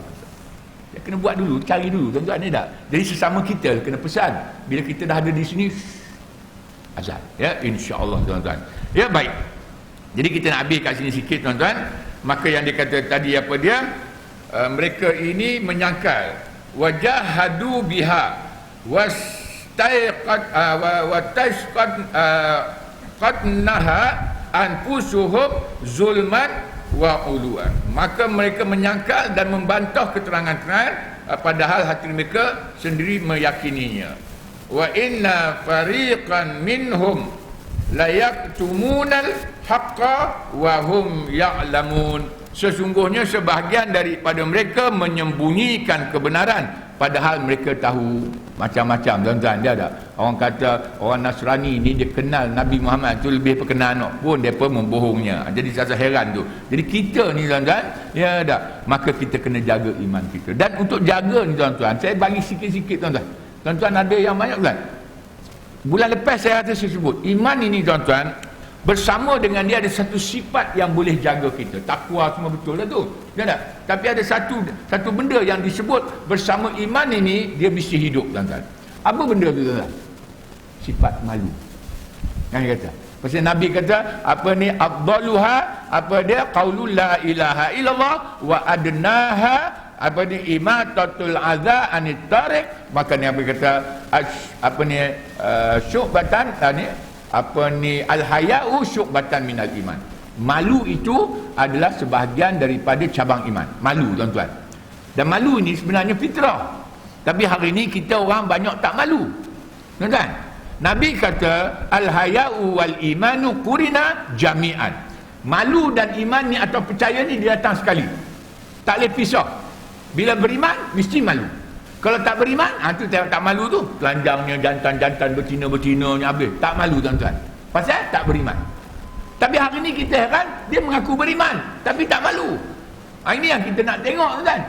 S1: Dia kena buat dulu, cari dulu tuan-tuan, ni tak? Jadi sesama kita kena pesan, bila kita dah ada di sini, azan, ya, insya-Allah tuan-tuan. Ya, baik. Jadi kita nak habis kat sini sikit tuan-tuan. Maka yang dia kata tadi apa dia? Mereka ini menyangkal wajahadu biha wastaiqat qadnaha anfusuhum zulman wa uluan. Maka mereka menyangkal dan membantah keterangan-keterangan padahal hati mereka sendiri meyakininya. Wa inna fariqan minhum la yaktumunal haqqa wa hum ya'lamun. Sesungguhnya sebahagian daripada mereka menyembunyikan kebenaran padahal mereka tahu. Macam-macam tuan-tuan, dia ada orang kata orang Nasrani ni dia kenal Nabi Muhammad tu lebih perkenal pun depa membohongnya. Jadi saya heran tu. Jadi kita ni tuan-tuan, ya ada, maka kita kena jaga iman kita. Dan untuk jaga ni tuan-tuan, saya bagi sikit-sikit tuan-tuan. Tuan-tuan ada yang banyak kan? Bulan lepas saya rasa saya sebut, iman ini tuan-tuan, bersama dengan dia ada satu sifat yang boleh jaga kita. Takwa semua betul lah tu, ya tak? Tapi ada satu benda yang disebut bersama iman ini, dia mesti hidup tuan-tuan. Apa benda tu tuan-tuan? Sifat malu. Yang kata, pasal Nabi kata apa ni, afdaluha, apa dia, qaulul la ilaha illallah wa adnaha, apa ni, imatatul adza anit tariq. Maka ni apa kata, apa ni, syu'batan ni, apa ni, al haya'u syu'batan minal iman. Malu itu adalah sebahagian daripada cabang iman. Malu tuan-tuan. Dan malu ini sebenarnya fitrah. Tapi hari ini kita orang banyak tak malu. Tuan-tuan, Nabi kata al haya'u wal imanu qurina jami'an. Malu dan iman ni atau percaya ni dia datang sekali. Tak boleh pisah. Bila beriman, mesti malu. Kalau tak beriman, tu tak malu tu. Telanjangnya, jantan-jantan, betina-betinanya habis. Tak malu tuan-tuan. Pasal tak beriman. Tapi hari ni kita heran, dia mengaku beriman. Tapi tak malu. Ini yang kita nak tengok tuan-tuan.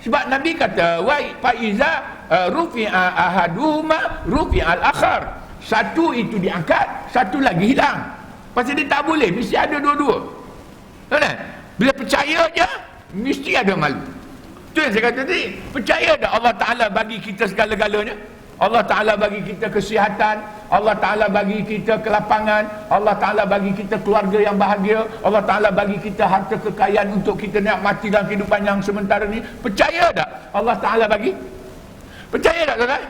S1: Sebab Nabi kata, wa fa'iza rufi'a ahaduhuma rufi'al akhar. Satu itu diangkat, satu lagi hilang. Pasal dia tak boleh, mesti ada dua-dua. Tuan-tuan, bila percaya je, mesti ada malu. Itu yang saya kata tadi. Percaya tak Allah Ta'ala bagi kita segala-galanya? Allah Ta'ala bagi kita kesihatan, Allah Ta'ala bagi kita kelapangan, Allah Ta'ala bagi kita keluarga yang bahagia, Allah Ta'ala bagi kita harta kekayaan untuk kita nikmati dalam kehidupan yang sementara ni. Percaya tak Allah Ta'ala bagi? Percaya tak tuan-tuan?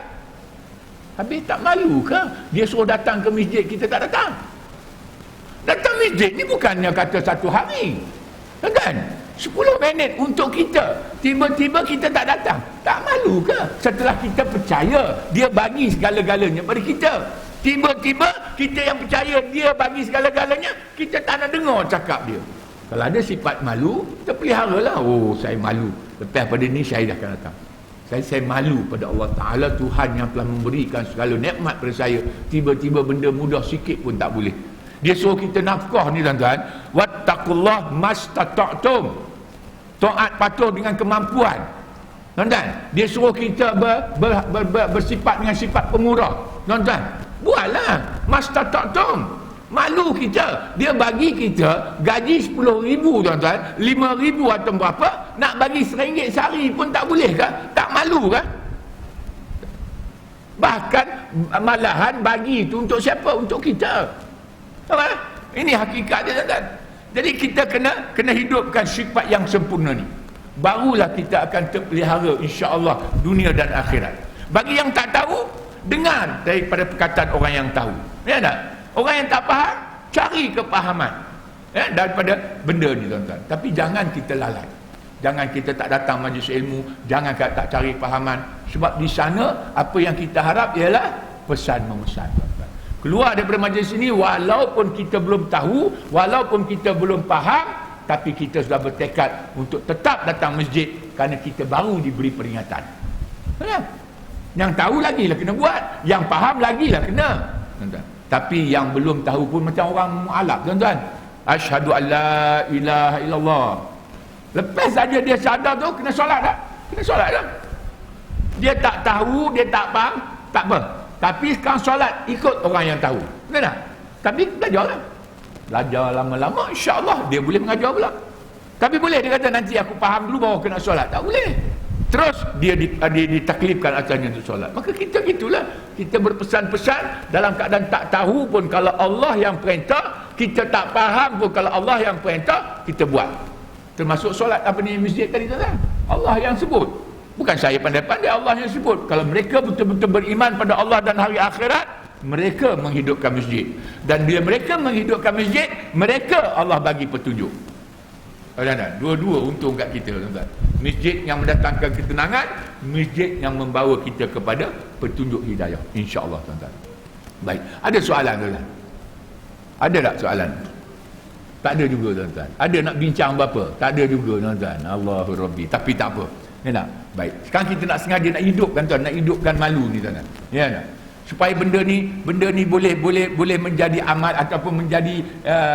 S1: Habis tak malu ke dia suruh datang ke masjid, kita tak datang? Datang masjid ni bukannya kata satu hari, kan? 10 minit untuk kita, tiba-tiba kita tak datang. Tak malu ke? Setelah kita percaya dia bagi segala-galanya pada kita, tiba-tiba kita yang percaya dia bagi segala-galanya, kita tak nak dengar cakap dia. Kalau ada sifat malu, kita peliharalah. Oh, saya malu, lepas pada ni saya dah akan datang. Saya malu pada Allah Ta'ala, Tuhan yang telah memberikan segala nikmat pada saya. Tiba-tiba benda mudah sikit pun tak boleh. Dia suruh kita nafkah ni tuan-tuan, wattaqullah mastata'tum, taat patuh dengan kemampuan. Tuan-tuan, dia suruh kita bersifat dengan sifat pemurah. Tuan-tuan, buatlah mastata'tum. Malu kita, dia bagi kita gaji 10,000 tuan-tuan, 5,000 atau berapa, nak bagi RM1 sehari pun tak boleh ke? Tak malu ke? Bahkan malahan bagi itu untuk siapa? Untuk kita. Apa? Ini hakikat dia tuan-tuan. Jadi kita kena hidupkan sifat yang sempurna ni. Barulah kita akan terpelihara insya-Allah dunia dan akhirat. Bagi yang tak tahu, dengar daripada perkataan orang yang tahu. Ya tak? Orang yang tak faham, cari kepahaman daripada benda ni tuan-tuan. Tapi jangan kita lalai. Jangan kita tak datang majlis ilmu, jangan kita tak cari pahaman. Sebab di sana apa yang kita harap ialah pesan memesan tuan-tuan. Keluar daripada majlis ini walaupun kita belum tahu, walaupun kita belum faham, tapi kita sudah bertekad untuk tetap datang masjid kerana kita baru diberi peringatan. Yang tahu lagilah kena buat, yang faham lagilah kena. Tuan-tuan. Tapi yang belum tahu pun macam orang mu'alaf tuan-tuan. Asyhadu an la ilaha illallah. Lepas saja dia sadar tu, kena solat tak? Kena solat tak? Dia tak tahu, dia tak faham, tak apa. Tapi sekarang solat, ikut orang yang tahu. Betul tak? Tapi belajarlah. Belajar lama-lama, insya-Allah dia boleh mengajar pula. Tapi boleh dia kata nanti aku faham dulu baru kena solat. Tak boleh. Terus dia ditaklifkan asalnya untuk solat. Maka kita gitulah. Kita berpesan-pesan dalam keadaan tak tahu pun kalau Allah yang perintah, kita tak faham pun kalau Allah yang perintah, kita buat. Termasuk solat apa ni masjid tadi tuan-tuan. Allah yang sebut. Bukan saya pandai-pandai, Allah yang sebut. Kalau mereka betul-betul beriman pada Allah dan hari akhirat, mereka menghidupkan masjid. Dan bila mereka menghidupkan masjid, mereka Allah bagi petunjuk. Dua-dua untung kat kita tuan-tuan. Masjid yang mendatangkan ketenangan, masjid yang membawa kita kepada petunjuk hidayah, insya-Allah tuan-tuan. Baik, ada soalan tuan-tuan? Ada tak soalan? Tak ada juga tuan-tuan. Ada nak bincang apa? Tak ada juga tuan-tuan. Allahu Rabbi. Tapi tak apa. Ya tak? Baik. Sekarang kita nak sengaja nak hidupkan tuan, nak hidupkan malu ni tuan-tuan. Ya tak? Supaya benda ni boleh menjadi amal ataupun menjadi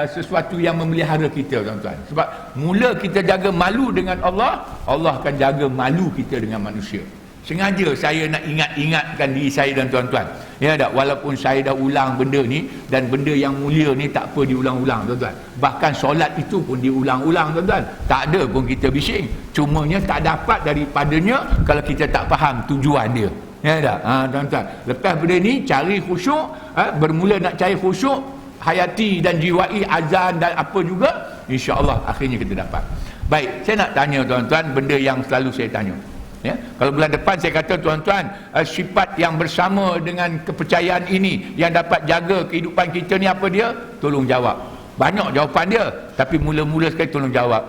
S1: sesuatu yang memelihara kita tuan-tuan. Sebab mula kita jaga malu dengan Allah, Allah akan jaga malu kita dengan manusia. Sengaja saya nak ingatkan diri saya dan tuan-tuan. Ya tak? Walaupun saya dah ulang benda ni, dan benda yang mulia ni tak apa diulang-ulang tuan-tuan. Bahkan solat itu pun diulang-ulang tuan-tuan. Tak ada pun kita bising. Cumanya tak dapat daripadanya kalau kita tak faham tujuan dia. Ya tak? Tuan-tuan, lepas benda ni cari khusyuk, bermula nak cari khusyuk, hayati dan jiwai azan dan apa juga, insya-Allah akhirnya kita dapat. Baik, saya nak tanya tuan-tuan benda yang selalu saya tanya. Ya, kalau bulan depan saya kata tuan-tuan, sifat yang bersama dengan kepercayaan ini yang dapat jaga kehidupan kita ni apa dia? Tolong jawab. Banyak jawapan dia, tapi mula-mula sekali tolong jawab.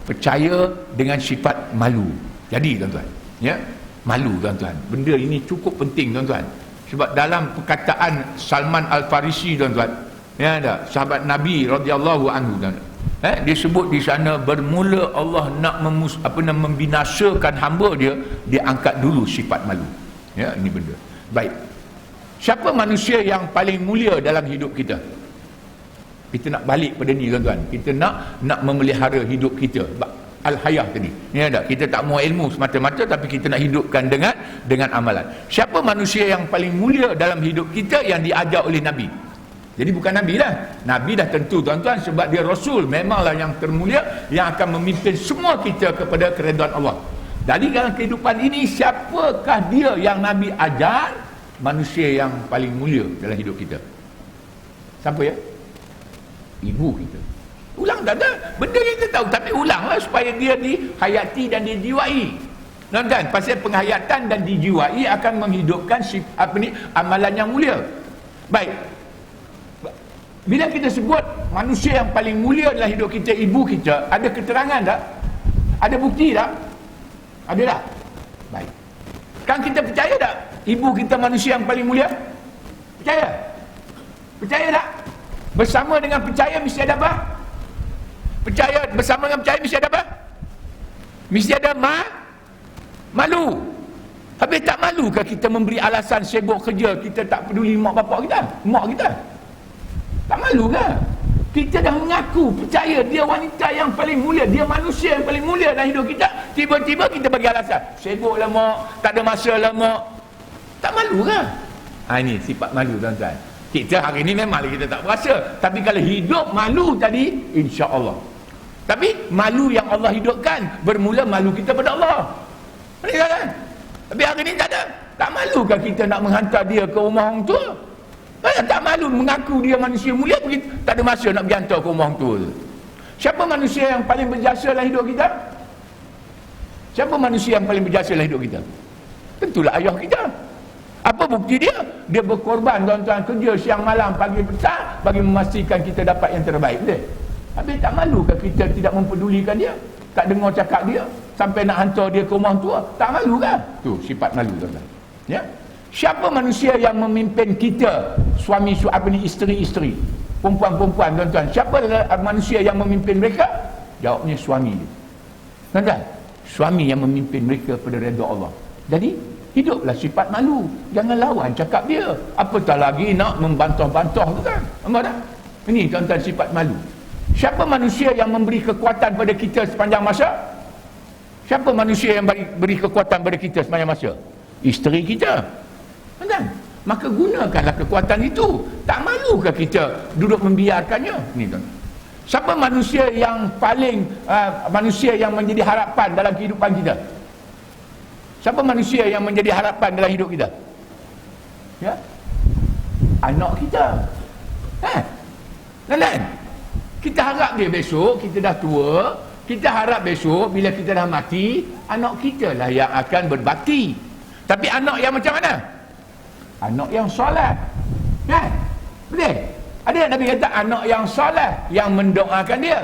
S1: Percaya dengan sifat malu. Jadi tuan-tuan, ya, malu tuan-tuan. Benda ini cukup penting tuan-tuan. Sebab dalam perkataan Salman Al-Farisi tuan-tuan, ya ada sahabat Nabi radhiyallahu anhu tuan-tuan. Dia sebut di sana bermula Allah nak membinasakan hamba dia, dia angkat dulu sifat malu. Ya, ini benda. Baik. Siapa manusia yang paling mulia dalam hidup kita? Kita nak balik pada ni tuan-tuan. Kita nak memelihara hidup kita. Al-hayah tadi. Ya tak? Kita tak mau ilmu semata-mata, tapi kita nak hidupkan dengan amalan. Siapa manusia yang paling mulia dalam hidup kita yang diajar oleh Nabi? Jadi bukan Nabi lah. Nabi dah tentu tuan-tuan, sebab dia Rasul, memanglah yang termulia, yang akan memimpin semua kita kepada keredaan Allah. Dari dalam kehidupan ini, siapakah dia yang Nabi ajar? Manusia yang paling mulia dalam hidup kita. Siapa ya? Ibu kita. Ulang tak ada. Benda yang kita tahu, tapi ulanglah supaya dia dihayati dan dijiwai. Tuan-tuan, pasal penghayatan dan dijiwai akan menghidupkan amalan yang mulia. Baik. Bila kita sebut manusia yang paling mulia dalam hidup kita, ibu kita, ada keterangan tak? Ada bukti tak? Ada tak? Baik. Kan kita percaya tak ibu kita manusia yang paling mulia? Percaya? Percaya tak? Bersama dengan percaya mesti ada apa? Percaya bersama dengan percaya mesti ada apa? Mesti ada malu. Habis tak malukah kita memberi alasan sibuk kerja, kita tak peduli mak bapak kita, mak kita? Tak malu ke? Kita dah mengaku, percaya dia wanita yang paling mulia, dia manusia yang paling mulia dalam hidup kita. Tiba-tiba kita bagi alasan, sibuk lah mak, tak ada masa lah mak. Tak malu ke? Ini sifat malu tuan-tuan. Kita hari ini memang kita tak berasa, tapi kalau hidup malu tadi, insya-Allah. Tapi malu yang Allah hidupkan, bermula malu kita pada Allah. Kan? Tapi hari ini tak ada. Tak malukah kita nak menghantar dia ke rumah orang tua? Tak malu mengaku dia manusia mulia, pergi tak ada masa nak pergi hantar ke rumah orang tua tu. Siapa manusia yang paling berjasa dalam hidup kita? Siapa manusia yang paling berjasa dalam hidup kita? Tentulah ayah kita. Apa bukti dia? Dia berkorban tuan-tuan, kerja siang malam, pagi petang bagi memastikan kita dapat yang terbaik dia. Habis tak malukah kita tidak mempedulikan dia? Tak dengar cakap dia sampai nak hantar dia ke rumah tua? Tak malu kan? Tu sifat malu tuan-tuan. Ya? Siapa manusia yang memimpin kita? Suami, isteri-isteri, perempuan-perempuan tuan-tuan. Siapa manusia yang memimpin mereka? Jawabnya suami dia. Tuan-tuan, suami yang memimpin mereka pada redha Allah. Jadi hiduplah sifat malu. Jangan lawan cakap dia. Apatah lagi nak membantah-bantah tu kan? Nampak tak? Ini tuan-tuan sifat malu. Siapa manusia yang memberi kekuatan pada kita sepanjang masa? Siapa manusia yang beri kekuatan pada kita sepanjang masa? Isteri kita. Kan? Maka gunakanlah kekuatan itu. Tak malukah kita duduk membiarkannya? Ni tuan. Siapa manusia yang paling manusia yang menjadi harapan dalam kehidupan kita? Siapa manusia yang menjadi harapan dalam hidup kita? Ya? Anak kita. Kan? Kita harap dia besok, kita dah tua, kita harap besok bila kita dah mati, anak kita lah yang akan berbakti. Tapi anak yang macam mana? Anak yang soleh. Kan? Betul? Ada yang Nabi kata anak yang soleh yang mendoakan dia.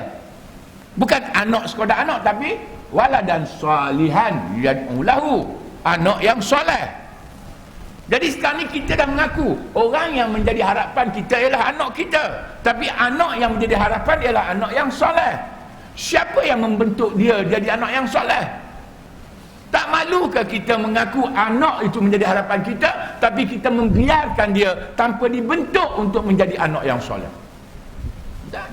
S1: Bukan anak sekadar anak, tapi waladan salihan yad'u lahu. Anak yang soleh. Jadi sekarang ni kita dah mengaku orang yang menjadi harapan kita ialah anak kita. Tapi anak yang menjadi harapan ialah anak yang soleh. Siapa yang membentuk dia jadi anak yang soleh? Tak malukah kita mengaku anak itu menjadi harapan kita, tapi kita membiarkan dia tanpa dibentuk untuk menjadi anak yang soleh? Dan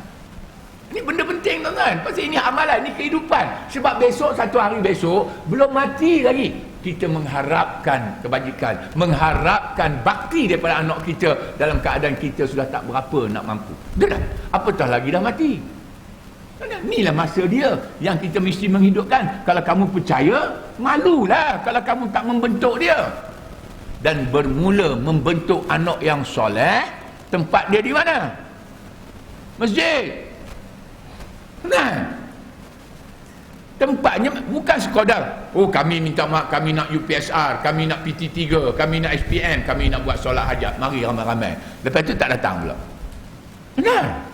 S1: ini benda penting tuan-tuan. Pasal ini amalan, ini kehidupan. Sebab besok, satu hari besok, belum mati lagi, kita mengharapkan kebajikan, mengharapkan bakti daripada anak kita dalam keadaan kita sudah tak berapa nak mampu. Betul tak? Apatah lagi dah mati. Inilah masa dia yang kita mesti menghidupkan. Kalau kamu percaya, malulah kalau kamu tak membentuk dia. Dan bermula membentuk anak yang soleh, tempat dia di mana? Masjid. Nah, tempatnya bukan sekadar kami minta maaf, kami nak UPSR, kami nak PT3, kami nak SPM, kami nak buat solat hajat, mari ramai-ramai. Lepas tu tak datang pula. Benar?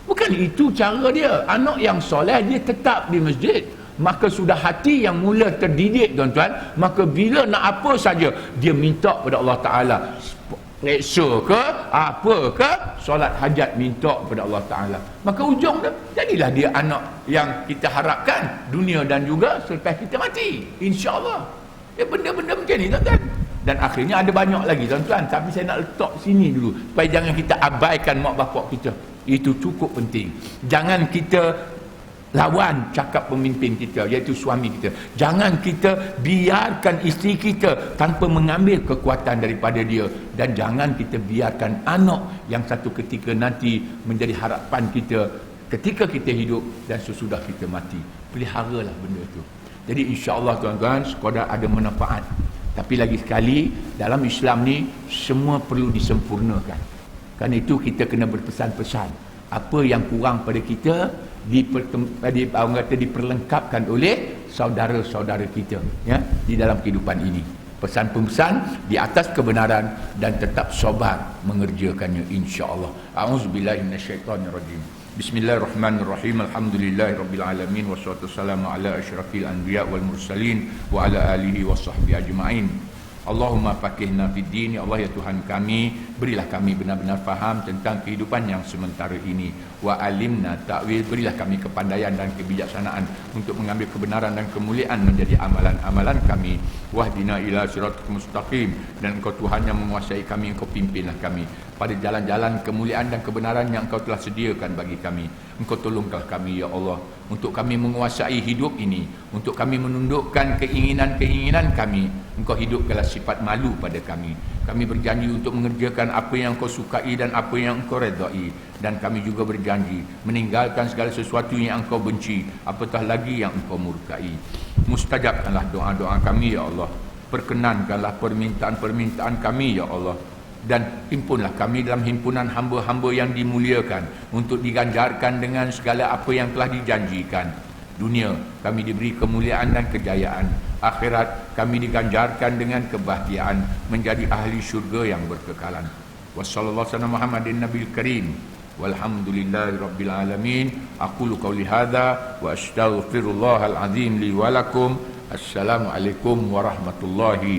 S1: Bukan itu cara dia. Anak yang soleh dia tetap di masjid. Maka sudah hati yang mula terdidik tuan-tuan, maka bila nak apa saja dia minta pada Allah Ta'ala, reksa ke apa ke, solat hajat minta kepada Allah Ta'ala. Maka ujung dia jadilah dia anak yang kita harapkan dunia dan juga selepas kita mati, insya-Allah. Benda-benda macam ni tuan-tuan. Dan akhirnya ada banyak lagi tuan-tuan, tapi saya nak letak sini dulu supaya jangan kita abaikan mak bapak kita. Itu cukup penting. Jangan kita lawan cakap pemimpin kita, iaitu suami kita. Jangan kita biarkan isteri kita tanpa mengambil kekuatan daripada dia. Dan jangan kita biarkan anak yang satu ketika nanti menjadi harapan kita ketika kita hidup dan sesudah kita mati. Peliharalah benda itu. Jadi insya-Allah tuan-tuan, sekadar ada manfaat. Tapi lagi sekali, dalam Islam ni semua perlu disempurnakan. Kerana itu kita kena berpesan-pesan. Apa yang kurang pada kita diperlengkapkan oleh saudara-saudara kita, ya, di dalam kehidupan ini. Pesan-pesan di atas kebenaran dan tetap sabar mengerjakannya, insya-Allah. A'udzubillahi minasyaitonirrajim. Bismillahirrahmanirrahim. Alhamdulillahirabbil alamin wassalatu wassalamu ala asyrafil anbiya wal mursalin wa ala alihi washabbihi ajmain. Allahumma faqihna fid din, ya Allah ya Tuhan kami, berilah kami benar-benar faham tentang kehidupan yang sementara ini. Wa alimna ta'wil, berilah kami kepandaian dan kebijaksanaan untuk mengambil kebenaran dan kemuliaan menjadi amalan-amalan kami. Wahdina ila siratal mustaqim, dan Engkau Tuhan yang menguasai kami, Engkau pimpinlah kami pada jalan-jalan kemuliaan dan kebenaran yang Engkau telah sediakan bagi kami. Engkau tolonglah kami ya Allah, untuk kami menguasai hidup ini, untuk kami menundukkan keinginan-keinginan kami. Engkau hidupkanlah sifat malu pada kami. Kami berjanji untuk mengerjakan apa yang Engkau sukai dan apa yang Engkau redai, dan kami juga berjanji meninggalkan segala sesuatu yang Engkau benci, apatah lagi yang Engkau murkai. Mustajabkanlah doa-doa kami ya Allah, perkenankanlah permintaan-permintaan kami ya Allah, dan himpunlah kami dalam himpunan hamba-hamba yang dimuliakan untuk diganjarkan dengan segala apa yang telah dijanjikan. Dunia kami diberi kemuliaan dan kejayaan, akhirat kami diganjarkan dengan kebahagiaan menjadi ahli syurga yang berkekalan. Wassallallahu ala Muhammadin nabiyil karim, walhamdulillahi rabbil alamin. Aqulu qawli hadza wa astaghfirullahal azim li wa lakum. Assalamualaikum warahmatullahi